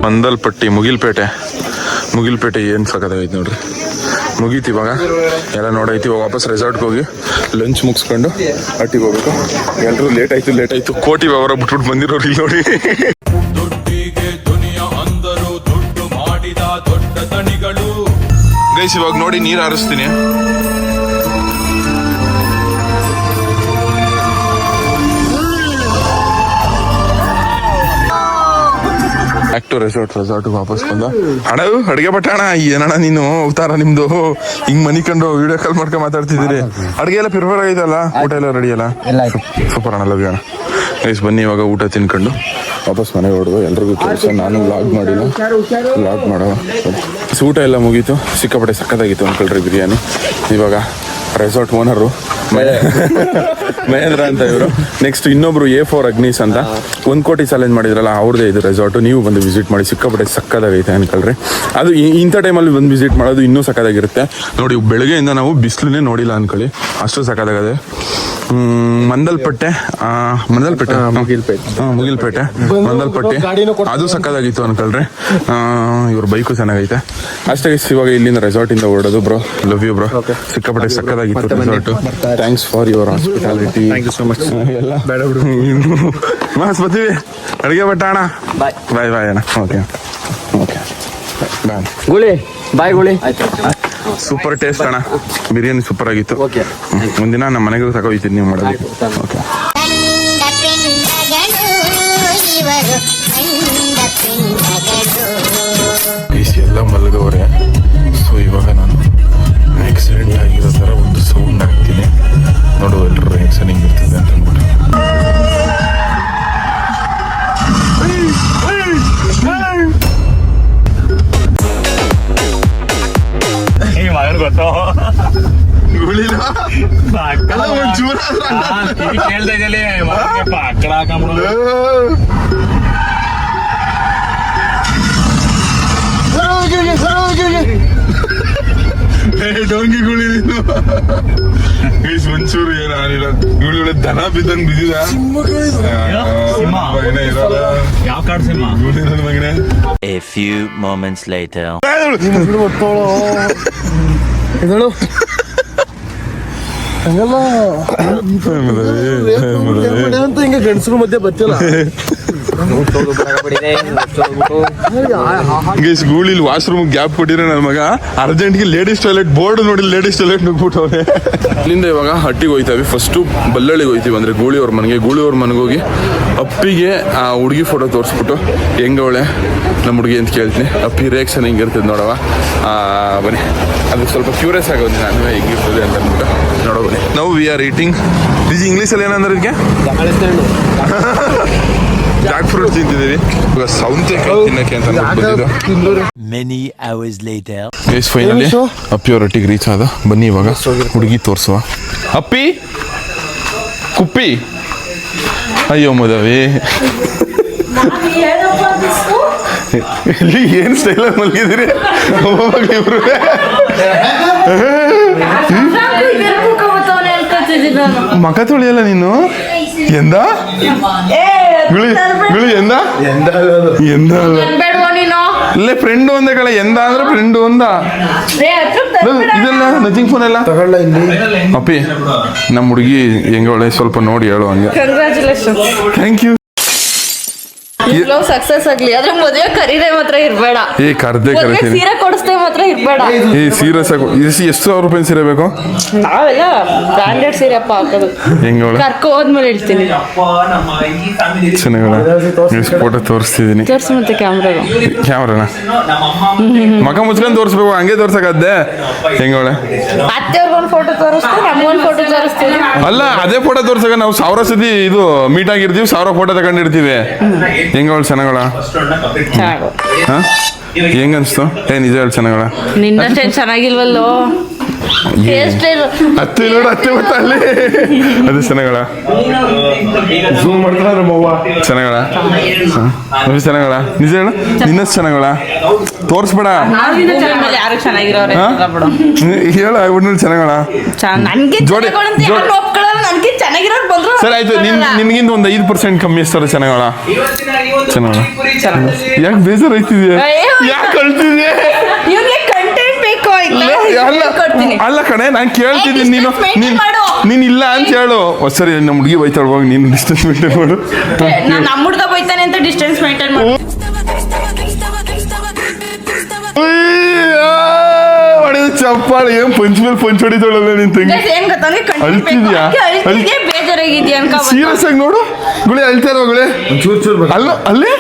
Speaker 2: ಮಂದಲ್ಪಟ್ಟಿ ಮುಗಿಲ್ಪೇಟೆ ಏನು ಸಕ್ಕದಾಗೈತೆ ನೋಡ್ರಿ. ಮುಗೀತಿ ಇವಾಗ ಎಲ್ಲ ನೋಡೈತಿ. ಇವಾಗ ವಾಪಸ್ ರೆಸಾರ್ಟ್ಗೆ ಹೋಗಿ ಲಂಚ್ ಮುಗಿಸ್ಕೊಂಡು ಅಟ್ಟಿಗೆ ಹೋಗ್ಬೇಕು. ಎಲ್ಲರೂ ಲೇಟ್ ಆಯ್ತು ಕೋಟಿ ವ್ಯವಹಾರ ಬಿಟ್ಬಿಟ್ಟು ಬಂದಿರೋರು ಇಲ್ಲಿ ನೋಡಿ. ಗೈಸ್ ಇವಾಗ ನೋಡಿ ನೀರು ಹಾರಿಸ್ತೀನಿ. ಬ್ಯಾಕ್ ಟು ರೆಸಾರ್ಟ್ ವಾಪಸ್ ಬಂದ. ಅಣ್ಣ ಅಡುಗೆ ಬಟ್ಟಣ ಏನಣ್ಣ ನೀನು ಹೋಗ್ತಾರ ನಿಮ್ದು ಹಿಂಗ್ ಮನಿ ಕಂಡು ವಿಡಿಯೋ ಕಾಲ್ ಮಾಡ್ಕೊಂಡು ಮಾತಾಡ್ತಿದ್ದೀರಿ. ಅಡುಗೆ ಎಲ್ಲ ಪ್ರಿಪೇರ್ ಆಗೈತಲ್ಲ, ಊಟ ಎಲ್ಲ ರೆಡಿ ಅಲ್ಲ? ಸೂಪರ್ ಅಣ್ಣ, ಲವ್ ಅಣ್ಣ. ಗೈಸ್ ಬನ್ನಿ ಇವಾಗ ಊಟ ತಿನ್ಕೊಂಡು ವಾಪಸ್ ಮನೆಗೆ ಹೊಡೆದು. ಎಲ್ರಿಗೂ ಕೆಲಸ, ನಾನು ವ್ಲಾಗ್ ಮಾಡಿಲ್ಲ, ವ್ಲಾಗ್ ಮಾಡೋ. ಊಟ ಎಲ್ಲ ಮುಗೀತು, ಸಿಕ್ಕಾಪಟ್ಟೆ ಸಕ್ಕತ್ತಾಗಿತ್ತು ಅಂದ್ಕೊಳ್ರಿ ಬಿರಿಯಾನಿ. ಇವಾಗ ರೆಸಾರ್ಟ್ ಓನರು ಮಹೇಂದ್ರ ಅಂತ ಇವರು. ನೆಕ್ಸ್ಟ್ ಇನ್ನೊಬ್ರು A4 ಅಗ್ನೀಸ್ ಅಂತ 1 ಕೋಟಿ ಚಾಲೆಂಜ್ ಮಾಡಿದ್ರಲ್ಲ, ಅವ್ರದೇ ಇದು ರೆಸಾರ್ಟ್. ನೀವು ಬಂದು ವಿಸಿಟ್ ಮಾಡಿ, ಸಿಕ್ಕಾಪಟ್ಟೆ ಸಕ್ಕದಾಗೈತೆ ಅನ್ಕೊಳ್ರಿ. ಅದು ಇಂಥ ಟೈಮಲ್ಲಿ ಬಂದು ವಿಸಿಟ್ ಮಾಡೋದು ಇನ್ನೂ ಸಕ್ಕದಾಗಿರುತ್ತೆ ನೋಡಿ. ಬೆಳಗ್ಗೆಯಿಂದ ನಾವು ಬಿಸಿಲನ್ನೇ ನೋಡಿಲ್ಲ ಅನ್ಕೊಳ್ಳಿ, ಅಷ್ಟು ಸಕ್ಕದಾಗದೆ. ಮಂದಲ್ಪಟ್ಟೆ ಮುಗಿಲ್ಪೇಟೆ ಮಂದಲ್ಪಟ್ಟಿ ಅದು ಸಕ್ಕದಾಗಿತ್ತು ಅನ್ಕೊಳ್ರಿ. ಇವ್ರ ಬೈಕು ಚೆನ್ನಾಗೈತೆ ಅಷ್ಟೇ. ಇವಾಗ ಇಲ್ಲಿಂದ ರೆಸಾರ್ಟ್ ಇಂದ ಹೊರಡೋದು. ಬ್ರೋ ಲವ್ ಯು ಬ್ರೋ, ಸಿಕ್ಕಾಪಟ್ಟೆ ಸಕ್ಕದಾಗಿತ್ತು resort. Thanks for your hospitality. ಎಲ್ಲ ಮಾಸ್ ಬರ್ತೀವಿ. ಅಡುಗೆ ಬಟ್ಟ ಅಣ್ಣ, ಬಾಯ್ ಅಣ್ಣ. ಓಕೆ
Speaker 4: ಗುಳಿ ಬಾಯ್ ಗುಳಿ.
Speaker 2: ಸೂಪರ್ ಟೇಸ್ಟ್ ಅಣ್ಣ, ಬಿರಿಯಾನಿ ಸೂಪರ್ ಆಗಿತ್ತು. ಒಂದಿನ ನಮ್ಮ ಮನೆಗೂ ತಗೋಯ್ತೀನಿ ನೀವು ಮಾಡೋದು. ಓಕೆ ಎಲ್ಲ ಮಲಗವ್ರೆ. ಸೊ ಇವಾಗ ನಾನು ಆಕ್ಸಿಡೆಂಟ್ ಆಗಿರೋ ಥರ ಒಂದು ಸೌಂಡ್ ಆಗ್ತೀನಿ. ನೋಡು ಎಲ್ಲರೂ ರಿಯಾಕ್ಷನ್ ಹಿಂಗಿರ್ತದೆ ಅಂತ ಅಂದ್ಬಿಟ್ಟು.
Speaker 7: ಗೊತ್ತೋ
Speaker 2: ಕೇಳ್ತಾ
Speaker 7: ಇದ್ದಲ್ಲಿ ಆಕಳ ಹಾಕೊಂಡ್ಬಿಡೋದು.
Speaker 2: ಡೋಂಗಿ ಗುಳಿ ಒಂಚೂರು ಏನು ಆಗಿಲ್ಲ. ಗುಳಿ ದನ ಬಿದ್ದಂಗ್ ಬಿದ್ದಿದ.
Speaker 7: ಯಾವ ಕಾಡು ಸಿಂಹ?
Speaker 2: ಗುಳಿ ನನ್ನ ಮಗನೇ.
Speaker 3: A few moments later.
Speaker 4: ಅಂತ ಹಿಂಗೆ ಗಂಡಸರು ಮಧ್ಯೆ ಬರ್ತಿಲ್ಲ.
Speaker 2: ಗೂಳಿಲಿ ವಾಶ್ರೂಮ್ ಗ್ಯಾಪ್ ಕೊಟ್ಟಿರೋ ನನ್ನ ಮಗ ಅರ್ಜೆಂಟ್ಗೆ ಲೇಡೀಸ್ ಟಾಯ್ಲೆಟ್ ಬೋರ್ಡ್ ನೋಡಿ ಲೇಡೀಸ್ ಟಾಯ್ಲೆಟ್ ನುಗ್ಬಿಟ್ಟವ್ರೆ. ಅಲ್ಲಿಂದ ಇವಾಗ ಹಟ್ಟಿಗೆ ಹೋಯ್ತಾವಿ. ಫಸ್ಟು ಬಲ್ಲಳಿಗೆ ಹೋಯ್ತೀವಿ, ಅಂದ್ರೆ ಗೂಳಿಯವ್ರ ಮನೆಗೆ ಹೋಗಿ ಅಪ್ಪಿಗೆ ಆ ಹುಡುಗಿ ಫೋಟೋ ತೋರಿಸ್ಬಿಟ್ಟು ಹೆಂಗವಳೆ ನಮ್ಮ ಹುಡುಗಿ ಅಂತ ಕೇಳ್ತೀನಿ. ಅಪ್ಪಿ ರಿಯಾಕ್ಷನ್ ಹಿಂಗಿರ್ತದೆ ನೋಡವ. ಬನ್ನಿ, ಅದಕ್ಕೆ ಸ್ವಲ್ಪ ಕ್ಯೂರಿಯಸ್ ಆಗೋದು ನಾನು ಹೆಂಗಿರ್ತದೆ ಅಂತ ಅಂದ್ಬಿಟ್ಟು ನೋಡೋ ಬನ್ನಿ. ನಾವು ವಿ ಆರ್ ಈಟಿಂಗ್ ಇದು ಇಂಗ್ಲೀಷಲ್ಲಿ ಏನಂದ್ರೆ ಇದಕ್ಕೆ ಜಾಕ್ ಫ್ರೂಟ್ ತಿಂತಿದ್ದೀವಿ. ಇವಾಗ ಸೌಂತೆಕಾಯಿ ತಿನ್ನಕ್ಕೆ ಅಂತ ಫೈನಲಿ ಅಪ್ಪಿ ಅವ್ರ ಒಟ್ಟಿಗೆ ರೀಚ್ ಆದ. ಬನ್ನಿ ಇವಾಗ ಹುಡುಗಿ ತೋರಿಸುವ. ಅಪ್ಪಿ ಕುಪ್ಪಿ ಅಯ್ಯೋ ಮದವಿ ಇಲ್ಲಿ ಏನ್ ಸ್ಟೈಲ್ ಮಲಗಿದಿರಿ ಇಬ್ರು. ಮಕ ತೊಳಿಯಲ್ಲ ನೀನು ಎಂದ ಗುಳಿ ಎಂದ ಇಲ್ಲೇ ಫ್ರೆಂಡ್ ಒಂದೇ ಕಡೆ ಎಂದ ಅಂದ್ರೆ ಫ್ರೆಂಡ್ ಒಂದ ಇದೆಲ್ಲ ನಥಿಂಗ್ ಫೋನ್ ಎಲ್ಲ ಅಪ್ಪಿ ನಮ್ಮ ಹುಡುಗಿ ಹೆಂಗವಳೆ ಸ್ವಲ್ಪ ನೋಡಿ ಹೇಳು ಹಂಗೆ. Thank you.
Speaker 1: ಸಕ್ಸಸ್ ಆಗ್ಲಿ, ಆದ್ರೆ ಮದುವೆ ಕರೀದೆ ಮಾತ್ರ ಇರ್ಬೇಡ.
Speaker 2: ಕರ್ದೆ
Speaker 1: ಸೀರೆ ಕೊಡಿಸ್ತೇವೆ ಮಾತ್ರ ಇರ್ಬೇಡ.
Speaker 2: ಈ ಸೀರೆ ಸಾಕು. ಎಷ್ಟು ಸಾವಿರ ರೂಪಾಯಿ ಸೀರೆ ಬೇಕು?
Speaker 1: ನಾವೆಲ್ಲ ಬ್ರಾಂಡೆಡ್ ಸೀರೆ ಅಪ್ಪ ಹಾಕೋದು.
Speaker 2: ಹೆಂಗ
Speaker 1: ಕರ್ಕೊ ಹೋದ್ಮೇಲೆ ಹೇಳ್ತೀನಿ.
Speaker 2: ಚೆನ್ನಾಗಲ್ಲ. ಎಷ್ಟು ಫೋಟೋ ತೋರಿಸ್ತಿದ್ದೀನಿ.
Speaker 1: ತೋರ್ಸು ಮತ್ತೆ
Speaker 2: ಕ್ಯಾಮ್ರಾನ ಮಗ ಮುಚ್ಕೊಂಡು ತೋರಿಸ್ಬೇಕು, ಹಂಗೆ ತೋರ್ಸಕದ್ದೆ. ಹೆಂಗೋಳೆ
Speaker 1: ಅತ್ತೆಯವ್ರಿಗೊಂದು ಫೋಟೋ ತೋರಿಸ್ತೀವಿ, ನಮ್ಗೊಂದು ಫೋಟೋ ತೋರಿಸ್ತೀವಿ.
Speaker 2: ಅಲ್ಲ ಅದೇ ಫೋಟೋ ತೋರ್ಸಕ ನಾವು 1000 ಸತಿ ಇದು ಮೀಟ್ ಆಗಿರ್ತೀವಿ, 1000 ಫೋಟೋ ತಗೊಂಡಿರ್ತೀವಿ. ಹೆಂಗೋಳ ಚೆನ್ನಾಗಳ? ಹಾ ಹೆಂಗ ಅನ್ಸ್ತು? ನಿಜ ಹೇಳಿ ಚೆನ್ನಾಗಳ?
Speaker 1: ನಿನ್ನಷ್ಟೇನು ಚೆನ್ನಾಗಿಲ್ವಲ್ಲೋ.
Speaker 2: ಅತ್ತೆ ನೋಡು, ಅತ್ತೆ ಗೊತ್ತಾ ಅಲ್ಲಿ? ಅದು ಚೆನ್ನಾಗಳ?
Speaker 5: ಝೂಮ್ ಮಾಡ್ತಾರ ನಮ್ಮವ್ವ.
Speaker 2: ಚೆನ್ನಾಗಳ? ಚೆನ್ನಾಗಳ? ನಿಜ ಹೇಳು, ನಿನ್ನಷ್ಟು ಚೆನ್ನಾಗಳ? ತೋರಿಸ್ಬೇಡ.
Speaker 1: ಯಾರು ಚೆನ್ನಾಗಿರೋರೆ
Speaker 2: ಹೇಳ ಆಗ್ಬಿಟ್ಟು ಚೆನ್ನಾಗಳ?
Speaker 1: ನನ್ಗೆ
Speaker 2: ಜೋಡಿ
Speaker 1: ನನ್ಗೆ ಚೆನ್ನಾಗಿರೋರು ಬಂದ್ರು.
Speaker 2: ಸರಿ ಆಯ್ತು, ನಿನ್ಗಿಂತ ಒಂದು 5% ಕಮ್ಮಿ ಎಷ್ಟಾರ ಚೆನ್ನಾಗಳ? ಚೆನ್ನಾಗಳ? ಯಾಕೆ ಬೇಜಾರು ಐತಿದ್ಯಾ? ಯಾಕೆ ಕಳ್ತಿದ್ಯಾ?
Speaker 1: ಇವ್ರಿಗೆ ಕಂಟೆಂಟ್ ಬೇಕು
Speaker 2: ಅಲ್ಲ ಕಣೆ, ನಾನು ಕೇಳ್ತಿದ್ದೀನಿ. ನೀನ್ ಇಲ್ಲ ಅಂತ ಹೇಳು. ಸರಿ ನಮ್ಮ ಹುಡುಗಿ ಬೈತಾಳ, ಹೋಗಿ ನೀನು ಡಿಸ್ಟೆನ್ಸ್ ಮೇಂಟೈನ್ ಮಾಡು.
Speaker 1: ನಮ್ಮ ಹುಡುಗ ಬೈತಾನೆ ಅಂತ ಡಿಸ್ಟೆನ್ಸ್ ಮೇಂಟೈನ್ ಮಾಡು.
Speaker 2: ಚಪ್ಪಾಳೆ ಏನ್ ಪಂಚ್ ಮೇಲೆ ಪಂಚ್ ಹೊಡಿತಾಳಲ್ಲ ನಿನ್ ತಂಗಿ.
Speaker 1: ಏನ್ ಗೊತ್ತಾನೆ
Speaker 2: ಅಳ್ತಿದ್ಯಾ?
Speaker 1: ಬೇಜಾರಾಗಿದ್ಯಾ
Speaker 2: ಸೀರಿಯಸ್ ಆಗಿ ನೋಡು ಗುಳಿ, ಅಳ್ತಾ ಇರೋ ಗುಳಿ. ಅಲ್ಲ ಅಲ್ಲಿ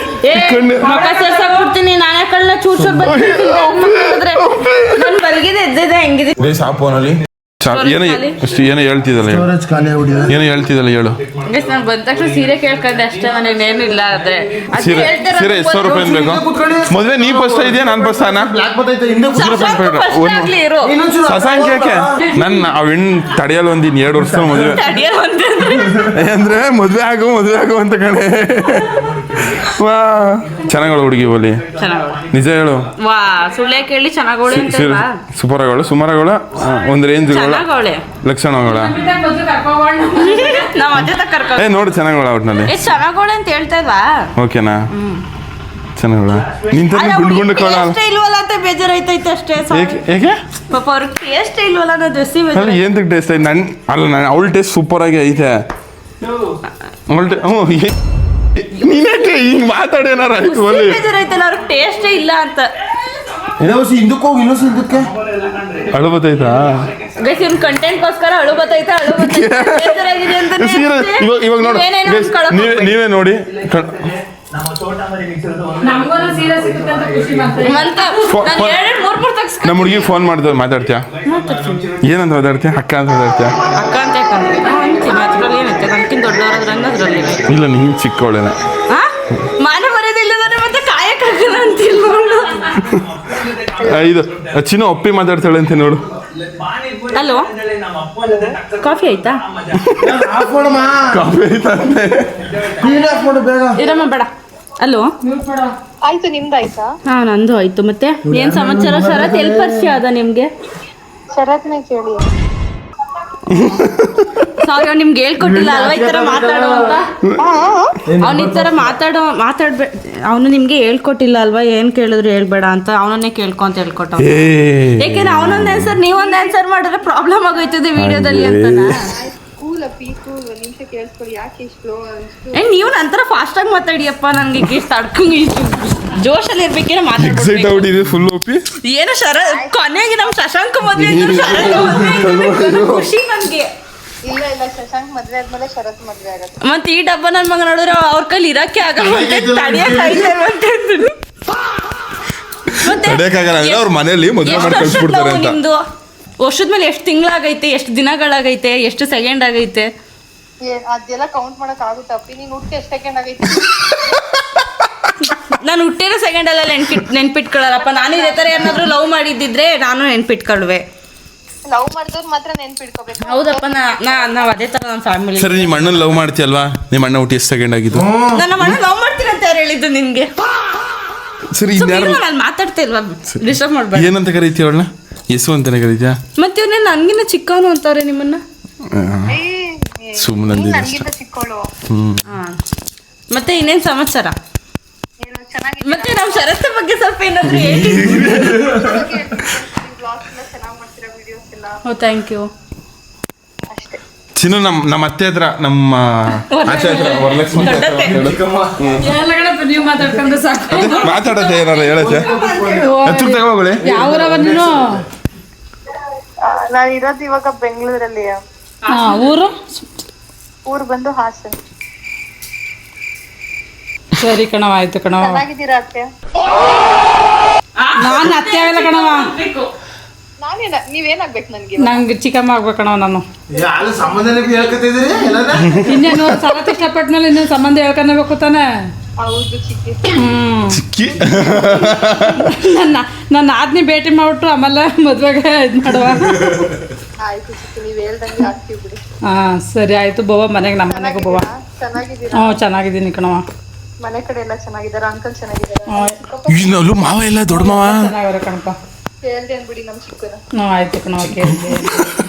Speaker 2: ಕಣ್ಣು
Speaker 1: ಮುಖ ಸೇರ್ಸಾಕ್ಬಿಡ್ತೀನಿ ನಾನೇ ಕಳ್ಳ. ಚೂರ್ ನನ್ ಬಲ್ಗಿದೆ ಎದ್ದಿದೆ ಹೆಂಗಿದೆ
Speaker 2: ಸಾಪೋನಲ್ಲಿ ಏನೋ ಹೇಳ್ತಿದ್ದಲ್ಲ, ಏನೋ ಹೇಳ್ತಿದ್ದಲ್ಲ ಹೇಳು.
Speaker 1: ನಾನು ಬಂದ ತಕ್ಷಣ ಸೀರೆ ಕೇಳ್ಕೊಂಡೆ ಅಷ್ಟೇ, ನನಗೆ ಏನಿಲ್ಲ. ಆದ್ರೆ
Speaker 2: ಸೀರೆ 1000 ರೂಪಾಯಿ ಬೇಕು. ಮದ್ವೆ ನೀ ಫಸ್ಟ್ ಇದೆಯಾ ನಾನು ಫಸ್ಟ್ ಅಣ್ಣ? ಸಸಾಂಖ್ಯಕ್ಕೆ ನನ್ನ ಹೆಣ್ಣು ತಡೆಯಲ್ಲ ಒಂದಿನ್ 2 ವರ್ಷ ಮದುವೆ ಅಂದ್ರೆ ಮದ್ವೆ ಆಗು ಅಂತ ಕಣೆ. ವಾ ಚೆನ್ನಾಗಳು ಹುಡುಗಿ ಬೋಲಿ, ನಿಜ ಹೇಳು.
Speaker 1: ವಾ ಸುಳ್ಳೆ ಕೇಳಿ ಚೆನ್ನಾಗೋಳೆ
Speaker 2: ಸುಮಾರಗಳು ಒಂದ್ ರೇಂಜ್ ಲಕ್ಷಣಗಳ. ನೋಡು ಚೆನ್ನಾಗಳ ಒಟ್ನಲ್ಲಿ
Speaker 1: ಚೆನ್ನಾಗೋಳೆ ಅಂತ ಹೇಳ್ತಾ ಇಲ್ವಾ?
Speaker 2: ಓಕೆನಾ? ಚೆನ್ನಾಗಳ ನಿಂತ ಗುಂಡು ಕೋಳ
Speaker 1: ಇಲ್ವಲ್ಲ ಅಂತ ಬೇಜಾರೈತೈತೆ ಅಷ್ಟೇ.
Speaker 2: ಹೇಗೆ
Speaker 1: ಪಾಪ ಅವ್ರಿಗೆ ಟೇಸ್ಟ್ ಇಲ್ವಲ್ಲ ಅನ್ನೋ ದೋಸ್ತಿ.
Speaker 2: ಏನ್ ಟೇಸ್ಟ್ ಐತೆ? ಅವಳ ಟೇಸ್ಟ್ ಸೂಪರ್ ಆಗಿ ಐತೆ. ನೀನೇಕೆ ಹಿಂಗ್ ಮಾತಾಡೇನಾರ ಆಯ್ತು?
Speaker 1: ಬೇಜಾರೈತಲ್ಲ ಅವ್ರಿಗೆ ಟೇಸ್ಟೇ ಇಲ್ಲ ಅಂತ.
Speaker 5: ಹಿಂದಕ್ಕೆ ಹೋಗಿ ಇನ್ನೊಂದು ಹಿಂದಕ್ಕೆ
Speaker 2: ಅಳು ಬತ್ತೈತಾ?
Speaker 1: ಇವ್ನ ಕಂಟೆಂಟ್ಗೋಸ್ಕರ ಅಳು ಬತ್ತೈತಾ? ಬೇಜಾರಾಗಿದೆ ಅಂತ
Speaker 2: ಇವಾಗ ನೋಡಿ, ನೀವೇ ನೋಡಿ. ನಮ್ಮ ಹುಡುಗಿ ಫೋನ್ ಮಾಡಿದ್ರೆ ಮಾತಾಡ್ತೀಯಾ? ಏನಂತ ಮಾತಾಡ್ತೀಯ? ಅಕ್ಕ ಅಂತ ಮಾತಾಡ್ತೀಯ? ಇಲ್ಲ ನೀನ್ ಚಿಕ್ಕವಳೇನ?
Speaker 1: ಮಾನ ಮರ್ಯಾದಿಲ್ಲದ್ರೆ ಮತ್ತೆ ಕಾಯಕ್ಕಾಗಲ್ಲ ಅಂತಿಲ್ಲ.
Speaker 2: ಇದು ಚಿನ್ನ ಒಪ್ಪಿ ಮಾತಾಡ್ತಾಳೆ ಅಂತ ನೋಡು.
Speaker 1: ಹಲೋ, ಕಾಫಿ ಆಯ್ತಾ?
Speaker 2: ಕಾಫಿ ಆಯ್ತಾ ಅಂತೆ.
Speaker 1: ಇರಮ್ಮ ಬೇಡ. ಹಲೋ
Speaker 6: ಆಯ್ತು, ನಿಮ್ದಾಯ್ತಾ?
Speaker 1: ಹಾ ನಂದು ಆಯ್ತು. ಮತ್ತೆ ಏನ್ ಸಮಾಚಾರ? ಶರತ್ ಎಲ್ಲಿ ಪರಿಚಯ ಅದ ನಿಮ್ಗೆ?
Speaker 6: ಶರತ್ನೇ ಕೇಳಿ.
Speaker 1: ಸಾರಿ, ಅವ್ನು ನಿಮ್ಗೆ ಹೇಳ್ಕೊಟ್ಟಿಲ್ಲ ಅಲ್ವಾ ಈ ತರ ಮಾತಾಡೋ ಅಂತ? ಅವ್ನ ಈ ತರ ಮಾತಾಡ್ಬೇಡ. ಅವನು ನಿಮ್ಗೆ ಹೇಳ್ಕೊಟ್ಟಿಲ್ಲ ಅಲ್ವಾ ಏನ್ ಕೇಳಿದ್ರು ಹೇಳ್ಬೇಡ ಅಂತ? ಅವನನ್ನೇ ಕೇಳ್ಕೊ ಅಂತ ಹೇಳ್ಕೊಟ್ಟ. ಯಾಕೆಂದ್ರೆ ಅವನೊಂದ್ ಆನ್ಸರ್ ನೀವೊಂದ್ ಆನ್ಸರ್ ಮಾಡಿದ್ರೆ ಪ್ರಾಬ್ಲಮ್ ಆಗೋಯ್ತದೆ ವಿಡಿಯೋದಲ್ಲಿ ಅಂತ. ನೀವು ನಂತರ ಫಾಸ್ಟ್ ಆಗಿ ಮಾತಾಡಿಯಪ್ಪ, ನನ್ಗೆ ತಡ್ಕೊಂಡ್ ಜೋಶಲ್ಲಿ ಇರ್ಬೇಕೇನೋ ಮಾತಾಡ್ಬಿಟ್ಟು
Speaker 2: ಫುಲ್ ಒಪ್ಪಿ.
Speaker 1: ಏನೋ ಕೊನೆಗೆ ನಮ್ ಶಶಾಂಕ್ ಮದ್ವೆ ಖುಷಿ ನನ್ಗೆ.
Speaker 6: ಇಲ್ಲ ಶಶಾಂಕ್ ಮದ್ವೆ ಆದ್ಮೇಲೆ ಶರತ್ ಮದ್ವೆ ಆಗತ್ತೆ.
Speaker 1: ಮತ್ತೆ ಈ ಡಬ್ಬ ನನ್ ಮಗ ನೋಡಿದ್ರೆ ಅವ್ರ ಕೈಲಿ ಇರಕ್ಕೆ ಆಗಲ್ಲ,
Speaker 2: ಅವ್ರ ಮನೇಲಿ ಮದುವೆ ಮಾಡಿ ಕಳ್ಸ್ಬಿಡ್ತಾರೆ ಅಂತ.
Speaker 1: ನಿಮ್ದು ವರ್ಷದ ಮೇಲೆ ಎಷ್ಟು ತಿಂಗಳಾಗೈತೆ, ಎಷ್ಟು ದಿನಗಳಾಗೈತೆ, ಎಷ್ಟು ಸೆಕೆಂಡ್ ಆಗೈತೆ?
Speaker 6: ಅದೆಲ್ಲ ಕೌಂಟ್ ಮಾಡಕ್ ಆಗುತ್ತಪ್ಪಿ. ನೀನ್ ಹುಟ್ಟಿ ಎಷ್ಟು ಸೆಕೆಂಡ್ ಆಗೈತೆ?
Speaker 1: ನಾನು ಹುಟ್ಟಿರೋ ಸೆಕೆಂಡ್ ಅಲ್ಲ ನೆನ್ಪಿಟ್ಕೊಳ್ಳಾರಪ್ಪ. ನಾನು ಇದೇ ತರ ಏನಾದ್ರು ಲವ್ ಮಾಡಿದ್ದಿದ್ರೆ ನಾನು ನೆನ್ಪಿಟ್ಕೊಳ್ವೆ.
Speaker 6: ಲವ್ ಮಾಡಿದವ್ರು ಮಾತ್ರ ನೆನ್ಪಿಟ್ಕೋಬೇಕು.
Speaker 1: ಹೌದಪ್ಪ, ನಾವ್ ಅದೇ ತರ ನಮ್ಮ ಫ್ಯಾಮಿಲಿ.
Speaker 2: ಸರಿ, ನಿಮ್ಮ ಅಣ್ಣನ ಲವ್ ಮಾಡ್ತೀಯಲ್ವಾ? ನಿಮ್ಮ ಅಣ್ಣ ಹುಟ್ಟಿ ಎಷ್ಟು ಸೆಕೆಂಡ್ ಆಗಿದ್ದು?
Speaker 1: ನನ್ನ ಅಣ್ಣ ಲವ್ ಮಾಡ್ತೀನಿ ಅಂತ ಯಾರು ಹೇಳಿದ್ದು ನಿನ್ಗೆ?
Speaker 2: ಸರಿ,
Speaker 1: ನಾನು ಮಾತಾಡ್ತಾ ಇಲ್ವಾ? ಡಿಸ್ಟರ್ಬ್ ಮಾಡ್ಬೇಡ.
Speaker 2: ಏನಂತ ಕರೀತೀಯ ಅವಳನ್ನ? ಯಶು ಅಂತಾನೆ ಕರೀತೀಯಾ?
Speaker 1: ಮತ್ತೆ ಇವನೇ ನನ್ಗಿನ್ನ ಚಿಕ್ಕವನು ಅಂತಾರೆ ನಿಮ್ಮನ್ನ.
Speaker 2: ಸುಮ್ಮನೆ
Speaker 6: ಚಿಕ್ಕೋಳು.
Speaker 1: ಮತ್ತೆ ಇನ್ನೇನ್ ಸಮಾಚಾರ? ಮತ್ತೆ ನಾವು ಶರತ್ ಬಗ್ಗೆ ಸ್ವಲ್ಪ ಏನಾದ್ರು ಹೇಳಿ. Thank you.
Speaker 2: ಚಿನ್ನು ನಮ್ಮ ಅತ್ತೆ ಹತ್ರ ನಮ್ಮ ಆಚೆ ಹತ್ರ ವರಲಕ್ಷ್ಮಿ
Speaker 1: ನೀವು ಮಾತಾಡ್ಕೊಂಡು ಸಾಕು.
Speaker 2: ಮಾತಾಡತ್ತೆ ಏನಾರ ಹೇಳತ್ತೆ ಹತ್ರ ತಗೋಳಿ.
Speaker 1: ಯಾವೂರವ ನೀನು?
Speaker 6: ನಾನು ಇರೋದು ಇವಾಗ ಬೆಂಗಳೂರಲ್ಲಿ.
Speaker 1: ಊರು?
Speaker 6: ಊರು ಬಂದು ಹಾಸನ್.
Speaker 1: ಸರಿ ಕಣವ, ಆಯ್ತು ಕಣವ.
Speaker 6: ಚೆನ್ನಾಗಿದ್ದೀರಾ ಅತ್ತೆ?
Speaker 1: ನಾನು ಅತ್ತೆ ಆಗಲ್ಲ ಕಣವ,
Speaker 6: ನೀವೇನಾಗ್ಬೇಕು ನನ್ಗೆ?
Speaker 1: ನಂಗೆ ಚಿಕ್ಕಮ್ಮ ಆಗ್ಬೇಕು ಕಣವ ನಾನು.
Speaker 5: ಯಾರು ಸಂಬಂಧನೇ ಹೇಳ್ಕೊತಿದ್ದೀರಿ
Speaker 1: ಇನ್ನೇನು ಸಲ ಇಷ್ಟಪಟ್ಮೇಲೆ ಇನ್ನೇನು ಸಂಬಂಧ ಹೇಳ್ಕೊಬೇಕು ತಾನೆ.
Speaker 6: ಹೌದು ಚಿಕ್ಕಿ.
Speaker 2: ಚಿಕ್ಕಿ
Speaker 1: ನನ್ನ ಆದ್ನಿ ಭೇಟಿ ಮಾಡ್ಬಿಟ್ರು ಆಮೇಲೆ ಮದ್ವೆಗೆ ಇದು ಮಾಡುವ.
Speaker 6: ಆಯ್ತು ಚಿಕ್ಕಿ, ನೀವ್ ಹೇಳ್ದಂಗೆ ಆಗ್ತೀವಿ ಬಿಡಿ.
Speaker 1: ಸರಿ ಆಯ್ತು ಬೋವ, ಮನೆಗೆ ನಮ್ಮ ಮನೆಗೂ ಬೋವ.
Speaker 6: ಚೆನ್ನಾಗಿದ್ದೀರಾ?
Speaker 1: ಚೆನ್ನಾಗಿದ್ದೀನಿ ಕಣವ.
Speaker 6: ಮನೆ ಕಡೆ ಎಲ್ಲ ಚೆನ್ನಾಗಿದ್ದಾರ? ಅಂಕಲ್ ಚೆನ್ನಾಗಿದ್ದಾರ?
Speaker 2: ಇಲ್ಲೂ ಮಾವ ಇಲ್ಲ, ದೊಡ್ಡ ಮಾವ
Speaker 1: ಚೆನ್ನಾಗವ್ರೆ ಕಣಪ್ಪ.
Speaker 6: ಹೇಳ್ದೇನ್ ಬಿಡಿ ನಮ್ ಚಿಕ್ಕನ.
Speaker 1: ಆಯ್ತು ಕಣವ, ಕೇಳಿದೆ.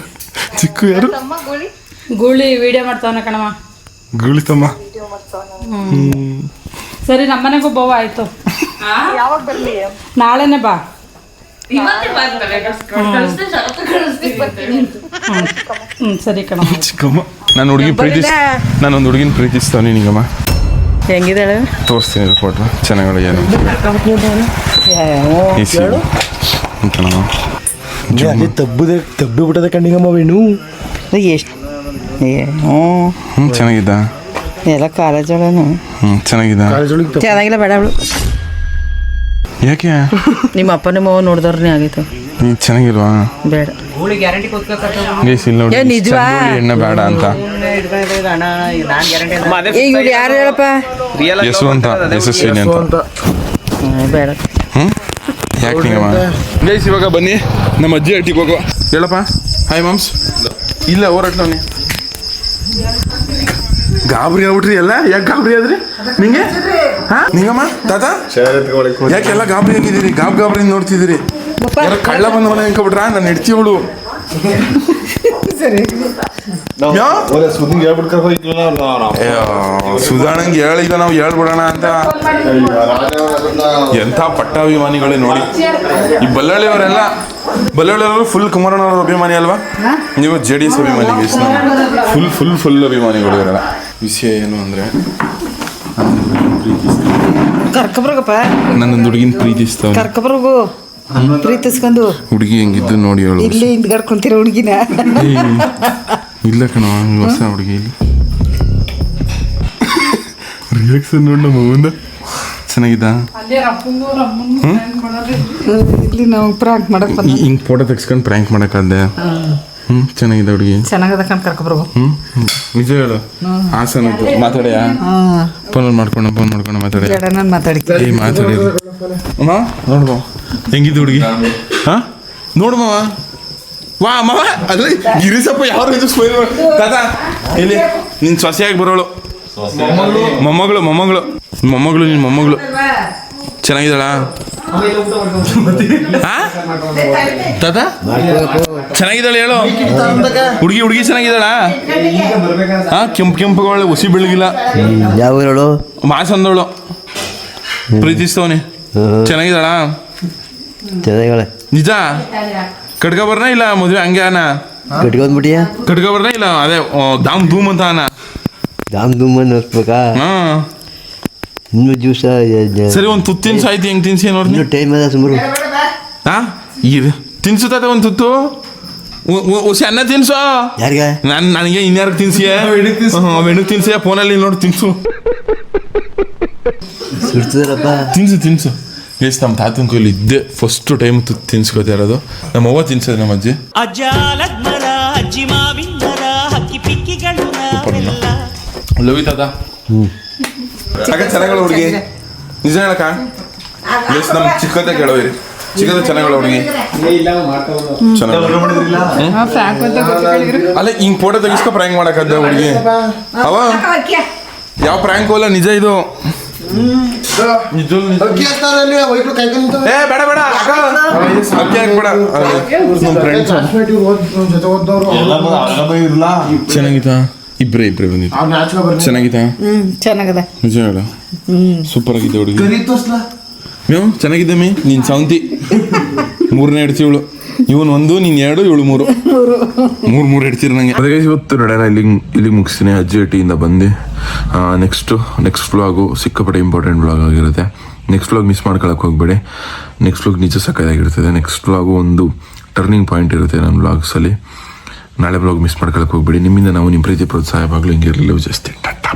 Speaker 2: ಚಿಕ್ಕು ಯಾರು?
Speaker 6: ತಮ್ಮ ಗೋಳಿ
Speaker 1: ಗೂಳಿ ವಿಡಿಯೋ ಮಾಡ್ತಾವನ ಕಣವ.
Speaker 2: ಗುಳಿತಮ್ಮ.
Speaker 6: ವಿಡಿಯೋ ಮಾಡ್ತಾವ.
Speaker 1: ಸರಿ ನಮ್ಮ ಮನೆಗೂ ಬೋವ, ಆಯ್ತು.
Speaker 6: ಯಾವಾಗ ಬರ್ಲಿ?
Speaker 1: ನಾಳೆನೆ ಬಾ. ಸರಿ ಕಣವ.
Speaker 2: ಚಿಕ್ಕಮ್ಮ ನಾನು ನಾನೊಂದು ಹುಡುಗಿನ ಪ್ರೀತಿಸ್ತಾವ ನೀನಿಗಮ್ಮ.
Speaker 1: ಹೆಂಗಿದ್ದಾಳೆ?
Speaker 2: ತೋರಿಸ್ತೀನಿ ರಿಪೋರ್ಟ್. ಚೆನ್ನಾಗಿ ಏನು
Speaker 5: ತಬ್ಬಿ ಬಿಟ್ಟದ ಕಣ್ಣಿಗಮ್ಮ ವೇಣು.
Speaker 8: ಎಷ್ಟು
Speaker 2: ಚೆನ್ನಾಗಿದ್ದ
Speaker 8: ಎಲ್ಲ ಕಾಲೇಜ್ ಒಳನು
Speaker 2: ಚೆನ್ನಾಗಿದ್ದ.
Speaker 8: ಚೆನ್ನಾಗಿಲ್ಲ ಬೇಡ ಅವಳು.
Speaker 2: ಯಾಕೆ
Speaker 8: ನಿಮ್ಮ ಅಪ್ಪ ನಿಮ್ಮ ಅವ್ವ ನೋಡಿದವ್ರನ್ನೇ ಆಗೈತೆ.
Speaker 2: ನೀನು ಚೆನ್ನಾಗಿಲ್ವಾ?
Speaker 8: ಬೇಡ.
Speaker 2: ಗೈಸ್ ಇಲ್ಲಿ ನೋಡಿ,
Speaker 8: ನಿಜವಾ?
Speaker 2: ಎಣ್ಣೆ ಬೇಡ ಅಂತ.
Speaker 8: ಇವ್ರು ಯಾರು ಹೇಳಪ್ಪ?
Speaker 2: ಯಶವಂತ, ಯಶಸ್ವಿನಿ ಅಂತ.
Speaker 8: ಬೇಡ.
Speaker 2: ಯಾಕೆ ನೀಗಮ್ಮ? ಗೈಸ್ ಇವಾಗ ಬನ್ನಿ ನಮ್ಮ ಅಜ್ಜಿ ಹಟ್ಟಿಗೆ ಹೋಗುವ. ಹೇಳಪ್ಪ. Hi moms. ಇಲ್ಲ ಹೋರಾಟವನಿ ಗಾಬರಿ ಆಗ್ಬಿಟ್ರಿ ಎಲ್ಲ. ಯಾಕೆ ಗಾಬರಿ ಆದ್ರಿ ನಿಂಗೆ? ನಿಂಗಮ್ಮ ತಾತ ಯಾಕೆ ಎಲ್ಲ ಗಾಬರಿ ಆಗಿದ್ದೀರಿ? ಗಾಬರಿ ನೋಡ್ತಿದ್ದೀರಿ? ಯಾರೋ ಕಳ್ಳ ಬಂದವನ ಅನ್ಕೊಬಿಟ್ರ? ನಾನು ಹೆಡ್ತಿವಳು. ಸುಧಾರಣಂಗೆ ಹೇಳಿದ ನಾವು ಹೇಳ್ಬಿಡೋಣ ಅಂತ. ಎಂಥ ಪಟ್ಟಾಭಿಮಾನಿಗಳೇ ನೋಡಿ. ಈ ಬಳ್ಳಾಳಿಯವರು ಫುಲ್ ಕುಮಾರಣ್ಣವ್ರ ಅಭಿಮಾನಿ ಅಲ್ವಾ? ನೀವು JDS ಅಭಿಮಾನಿ. ಫುಲ್ ಅಭಿಮಾನಿಗಳು ಇರಲ್ಲ. ವಿಷಯ ಏನು ಅಂದರೆ
Speaker 8: ಕರ್ಕೊಬ್ರಗಪ್ಪ.
Speaker 2: ನನ್ನೊಂದು ಹುಡುಗಿನ ಪ್ರೀತಿಸ್ತಾವ.
Speaker 8: ಕರ್ಕೊಬ್ರಗು ಪ್ರೀತಿಸ್ಕೊಂಡು.
Speaker 2: ಹುಡುಗಿ ಹೆಂಗಿದ್ದು ನೋಡಿ ಹೇಳು.
Speaker 8: ಇಲ್ಲಿ ಹಿಂದ್ಗಡೆ ಕುಂತಿರೋ ಹುಡುಗಿನ.
Speaker 2: ಇಲ್ಲ ಕಣ, ಹೊಸ ಹುಡುಗಿ. ಇಲ್ಲಿ ರಿಯಾಕ್ಷನ್ ನೋಡಿ ನಮ್ಮ ಮುಂದೆ. ಚೆನ್ನಾಗಿದ್ದ?
Speaker 8: ಇಲ್ಲಿ ನಾವು ಪ್ರಾಂಕ್ ಮಾಡಕ್ ಬಂದ.
Speaker 2: ಹಿಂಗೆ ಫೋಟೋ ತೆಗ್ಸ್ಕೊಂಡು ಪ್ರ್ಯಾಂಕ್ ಮಾಡಕ್ಕಾದ್ದೆ. ಚೆನ್ನಾಗಿದೆ ಹುಡುಗಿ.
Speaker 8: ಚೆನ್ನಾಗದ ಕಣ್ ಕರ್ಕೊಬ್ರಗು.
Speaker 2: ನಿಜ ಹೇಳು. ಹಾಸನ ಮಾತಾಡ್ಯಾ? ಫೋನ್ ಮಾಡ್ಕೊಂಡು ಮಾತಾಡ.
Speaker 8: ನಾನು ಮಾತಾಡ್ತೀನಿ.
Speaker 2: ಮಾತಾಡಿ ಅಮ್ಮ. ನೋಡ್ಬೋ ಹೆಂಗಿದ್ದು ಹುಡುಗಿ. ಹಾ ನೋಡು ಮಾವ. ವಾ ಮಾವ ಅದ್ರ ಗಿರಿಸಪ್ಪ ಯಾವ ರೀತಿ ಸ್ಮೈಲ್ ತಾತ. ಇಲ್ಲಿ ನಿನ್ ಸೊಸೆಯಾಗಿ ಬರೋಳು. ಮೊಮ್ಮಗಳು ನಿನ್ ಮೊಮ್ಮಗಳು ಚೆನ್ನಾಗಿದ್ದಾಳ ತಾತ? ಚೆನ್ನಾಗಿದ್ದಾಳೆ ಹೇಳು. ಹುಡುಗಿ ಚೆನ್ನಾಗಿದ್ದಾಳ? ಹಾ ಕೆಂಪುಗಳು ಹುಸಿ ಬೆಳಗಿಲ್ಲ.
Speaker 5: ಯಾವ ಹೇಳು?
Speaker 2: ಮಾಸಂದವಳು ಪ್ರೀತಿಸ್ತವನಿ. ಚೆನ್ನಾಗಿದ್ದಾಳ?
Speaker 5: ಚೆನ್ನಾಗಿದ್ದಾಳೆ.
Speaker 2: ನಿಜ? ಕಟ್ಕೊಬರ್ನ ಇಲ್ಲ ಮದುವೆ ಹಂಗೆ ಅನ?
Speaker 5: ಕಟ್ಕೊಂಡ್ಬಿಟ್ಟಿಯಾ?
Speaker 2: ಕಟ್ಕೊಬರ್ನ ಇಲ್ಲ ಅದೇ ದಾಮ್ ಧೂಮ್ ಅಂತ ಅನ?
Speaker 5: ದಾಮ್ ಧೂಮ್ ಅನ್ನಿಸ್ಬೇಕಾ?
Speaker 2: ಹಾ
Speaker 5: ಇನ್ನು ಜ್ಯೂಸ
Speaker 2: ಸರಿ. ಒಂದು ತುತ್ತು ತಿನ್ಸು ಆಯ್ತು. ಹೆಂಗೆ ತಿನ್ಸಿ ನೋಡಿ.
Speaker 5: ಟೈಮ್ ಅದ ಸುಮಾರು.
Speaker 2: ಹಾ ಇದು ತಿನ್ಸು ತಾತ. ಒಂದು ತುತ್ತು ಹುಸಿ ಅನ್ನ ತಿನ್ಸು.
Speaker 5: ಯಾರಿಗೆ?
Speaker 2: ನನಗೆ ಇನ್ಯಾರಿಗೆ ತಿನ್ಸಿಯ? ವೆಣಕ್ ತಿನ್ಸಿಯ? ಫೋನಲ್ಲಿ ನೋಡಿ ತಿನ್ಸು.
Speaker 5: ಸುಡ್ತದಲ್ಲಪ್ಪ.
Speaker 2: ತಿನ್ಸು. ಎಸ್ ನಮ್ಮ ತಾತನ ಕೈಲಿ ಇದ್ದೆ ಫಸ್ಟ್ ಟೈಮ್ ತುತ್ತು ತಿನ್ಸ್ಕೊತಾ ಇರೋದು. ನಮ್ಮ ಅವ್ವ ತಿನ್ಸೋದು, ನಮ್ಮ ಅಜ್ಜಿ. ಲವ್ ತಾತ. ಚೆನ್ನಾಗಳ ಹುಡುಗಿ. ನಿಜ ಹೇಳಕ್ಕ? ಎಸ್ ನಮ್ಮ ಚಿಕ್ಕದ ಕೇಳೋರಿ. ಚಿಕ್ಕದ ಚೆನ್ನಾಗಳ ಹುಡುಗಿ. ಅಲ್ಲ ಹಿಂಗ್ ಫೋಟೋ ತೆಗಿಸ್ಕೊ ಪ್ರ್ಯಾಂಕ್ ಮಾಡಕ್ಕದ್ದ ಹುಡುಗಿ. ಅವ ಯಾವ ಪ್ರ್ಯಾಂಕ್ ಅಲ್ಲ, ನಿಜ ಇದು. ಬೇಡ ಅಕ್ಕಿ ಹಾಕ್ಬೇಡ. ಚೆನ್ನಾಗಿತ್ತಾ? ಇಬ್ರೇ ಬಂದಿತ್ತು. ಚೆನ್ನಾಗಿತ್ತಾ?
Speaker 8: ಚೆನ್ನಾಗದ.
Speaker 2: ನಿಜ ಹೇಳ. ಸೂಪರ್ ಆಗಿದ್ದೆ ಹುಡುಗಿ. ಚೆನ್ನಾಗಿದ್ದೆ ಮೀ. ನೀನ್ ಸೌಂತಿ 3ನೇ ಹೆಡ್ತಿವಳು. ಇವನ್ ಒಂದು ನೀನ್ ಎರಡು ಇವಳು ಮೂರು ಮೂರು ಇಡ್ತೀರಿ ನಂಗೆ. ಅದೇ ಇವತ್ತು ನಡೆಯೋಣ ಇಲ್ಲಿಗೆ ಮುಗಿಸ್ತೀನಿ. ಅಜ್ಜಿಹಟ್ಟಿಯಿಂದ ಬಂದು ನೆಕ್ಸ್ಟ್ ವ್ಲಾಗು ಸಿಕ್ಕಾಪಟ್ಟೆ ಇಂಪಾರ್ಟೆಂಟ್ ವ್ಲಾಗ್ ಆಗಿರುತ್ತೆ. ನೆಕ್ಸ್ಟ್ ವ್ಲಾಗ್ ಮಿಸ್ ಮಾಡ್ಕೊಳಕ್ಕೆ ಹೋಗ್ಬೇಡಿ. ನೆಕ್ಸ್ಟ್ ವ್ಲಾಗ್ ನಿಜ ಸಕ್ಕದಾಗಿರ್ತದೆ. ನೆಕ್ಸ್ಟ್ ವ್ಲಾಗು ಒಂದು ಟರ್ನಿಂಗ್ ಪಾಯಿಂಟ್ ಇರುತ್ತೆ ನನ್ನ ವ್ಲಾಗ್ಸಲ್ಲಿ. ನಾಳೆ ವ್ಲಾಗ್ ಮಿಸ್ ಮಾಡ್ಕೊಳಕ್ಕೆ ಹೋಗ್ಬೇಡಿ. ನಿಮ್ಮಿಂದ ನಾವು ನಿಮ್ಮ ಪ್ರೀತಿ ಪ್ರೋತ್ಸಾಹವಾಗಲೂ ಹಿಂಗೆ ಇರಲಿಲ್ಲ ಜಾಸ್ತಿ. ಟಾಟಾ.